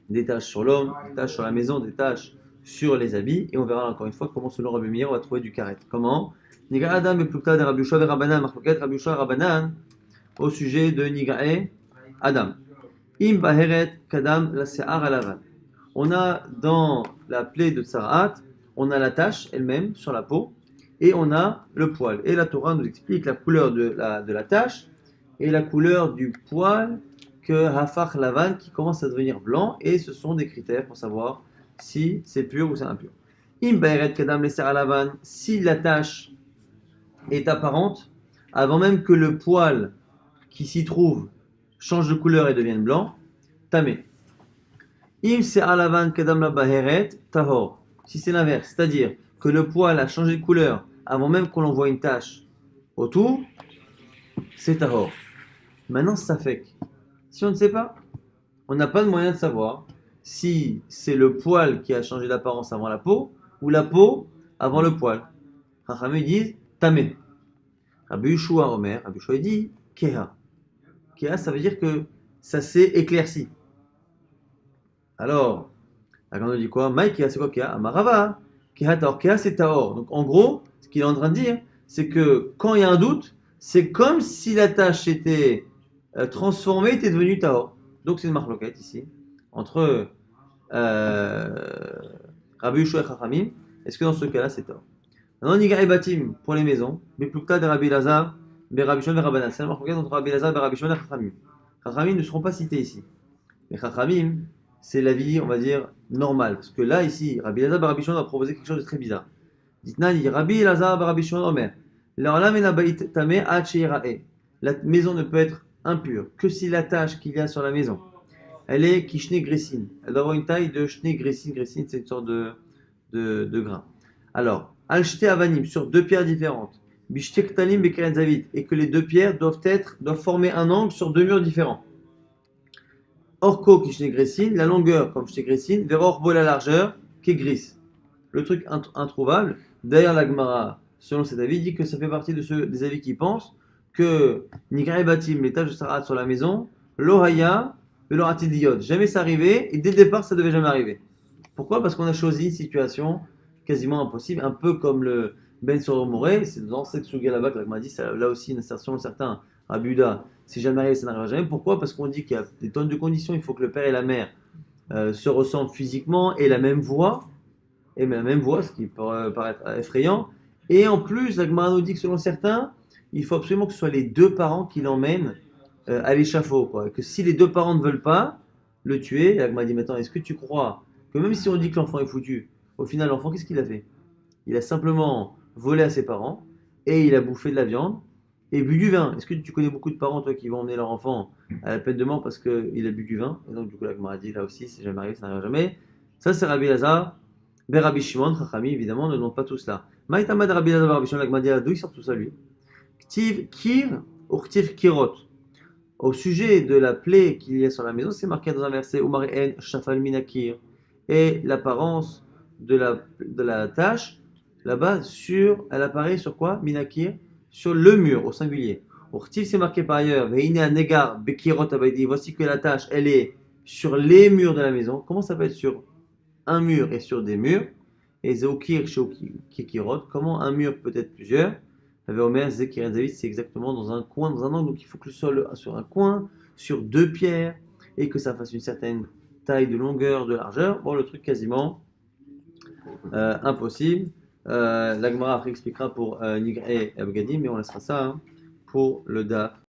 des taches sur l'homme, des taches sur la maison, des taches sur les habits, et on verra encore une fois comment selon Rabbi Meir on va trouver du karet. Comment? Niga Adam et Plukta de Rabbi Yoshua et Rabbanan, marloquette Rabbi Yoshua et Rabbanan, au sujet de Niga et Adam. Im Baheret Kadam la Se'ar alavan. On a dans la plaie de Tsarat, on a la tache elle-même sur la peau et on a le poil. Et la Torah nous explique la couleur de la tache et la couleur du poil que Hafach Lavan qui commence à devenir blanc et ce sont des critères pour savoir si c'est pur ou c'est impur. Im Baheret Kadam la Se'ar alavan, si la tache est apparente avant même que le poil qui s'y trouve change de couleur et devienne blanc, tamé. Im Se'ar alavan Kadam la Baheret tahor. Si c'est l'inverse, c'est-à-dire que le poil a changé de couleur avant même qu'on en voit une tache autour, c'est tahor. Maintenant, ça fait que si on ne sait pas, on n'a pas de moyen de savoir si c'est le poil qui a changé d'apparence avant la peau ou la peau avant le poil. Chachamim disent tamé. Rabbi Yoshua Omer, Rabbi Yoshua dit keha. Keha, ça veut dire que ça s'est éclairci. Alors, la grande dit quoi? Maï Keha, c'est quoi Keha? Amarava. Keha Taor. Keha, c'est Taor. Donc en gros, ce qu'il est en train de dire, c'est que quand il y a un doute, c'est comme si la tâche était transformée, était devenue Taor. Donc c'est une marloquette ici, entre Rabbi Yoshua et Chachamim. Est-ce que dans ce cas-là, c'est Taor? Maintenant, Niga et Batim pour les maisons. Beplukta de Rabbi Lazar, Rabbi Shimon et Rabbanan. C'est la marloquette entre Rabbi Lazar et Rabbi Shimon et Chachamim. Chachamim ne seront pas cités ici. Mais Chachamim, c'est la vie, on va dire, normale. Parce que là, ici, Rabbi Lazar Rabbi Shimon a proposé quelque chose de très bizarre. Dites-nous, il dit Rabbi Lazar Rabbi Shimon Omer. La maison ne peut être impure que si la tache qu'il y a sur la maison, elle est kishne gressin. Elle doit avoir une taille de shne gressin. Gressin, c'est une sorte de grain. Alors, al-shte avanim, sur 2 pierres différentes. Bishte ktalim bekeren zavit. Et que les 2 pierres doivent former un angle sur 2 murs différents. Orko qui chez Gressin, la longueur comme chez Gressin, vers Orbo la largeur qui est gris. Le truc introuvable. D'ailleurs, la Gemara, selon cet avis, dit que ça fait partie des avis qui pensent que Nigra et Batim, les taches de Sarat sur la maison, l'Ohaya et l'Oratidiyot. Jamais ça arrivait et dès le départ, ça devait jamais arriver. Pourquoi? Parce qu'on a choisi une situation quasiment impossible, un peu comme Ben sur Moré, c'est dans cette suga là-bas que m'a dit, c'est là aussi une assertion certaine. Rabbi Yehuda, c'est jamais arrivé, ça n'arrivera jamais. Pourquoi? Parce qu'on dit qu'il y a des tonnes de conditions, il faut que le père et la mère se ressemblent physiquement et la même voix, ce qui peut paraître effrayant. Et en plus, la Gemara nous dit que selon certains, il faut absolument que ce soit les deux parents qui l'emmènent à l'échafaud, quoi. Que si les deux parents ne veulent pas le tuer, la Gemara dit maintenant, est-ce que tu crois que même si on dit que l'enfant est foutu, au final, l'enfant, qu'est-ce qu'il a fait? Il a simplement volé à ses parents et il a bouffé de la viande et bu du vin. Est-ce que tu connais beaucoup de parents, toi, qui vont emmener leur enfant à la peine de mort parce qu'il a bu du vin? Et donc, du coup, la Gemara dit là aussi, c'est jamais arrivé, ça n'arrivera jamais. Ça, c'est Rabbi Lazare. Ben Rabbi Shimon, Chachami, évidemment, ne demande pas tout cela. Maïtamad Rabbi Lazare, Rabbi Shimon, la Gemara dit d'où il sort tout ça, lui? Ktiv Kir ou Ktiv Kirot. Au sujet de la plaie qu'il y a sur la maison, c'est marqué dans un verset Umar en Shafal Minakir. Et l'apparence de la tâche, là-bas, elle apparaît sur quoi? Minakir, sur le mur, au singulier. Urtiv, c'est marqué par ailleurs Veine Negar Bekirot Abaidi. Voici que la tâche, elle est sur les murs de la maison. Comment ça peut être sur un mur et sur des murs? Et Zeokir Kekirot. Comment un mur peut être plusieurs? Avait Omer, Zekir David, c'est exactement dans un coin, dans un angle. Donc il faut que le sol sur un coin, sur deux pierres, et que ça fasse une certaine taille de longueur, de largeur. Bon, le truc quasiment impossible. L'Agmara après expliquera pour Nigre et Abgadi, mais on laissera ça hein, pour le DAF.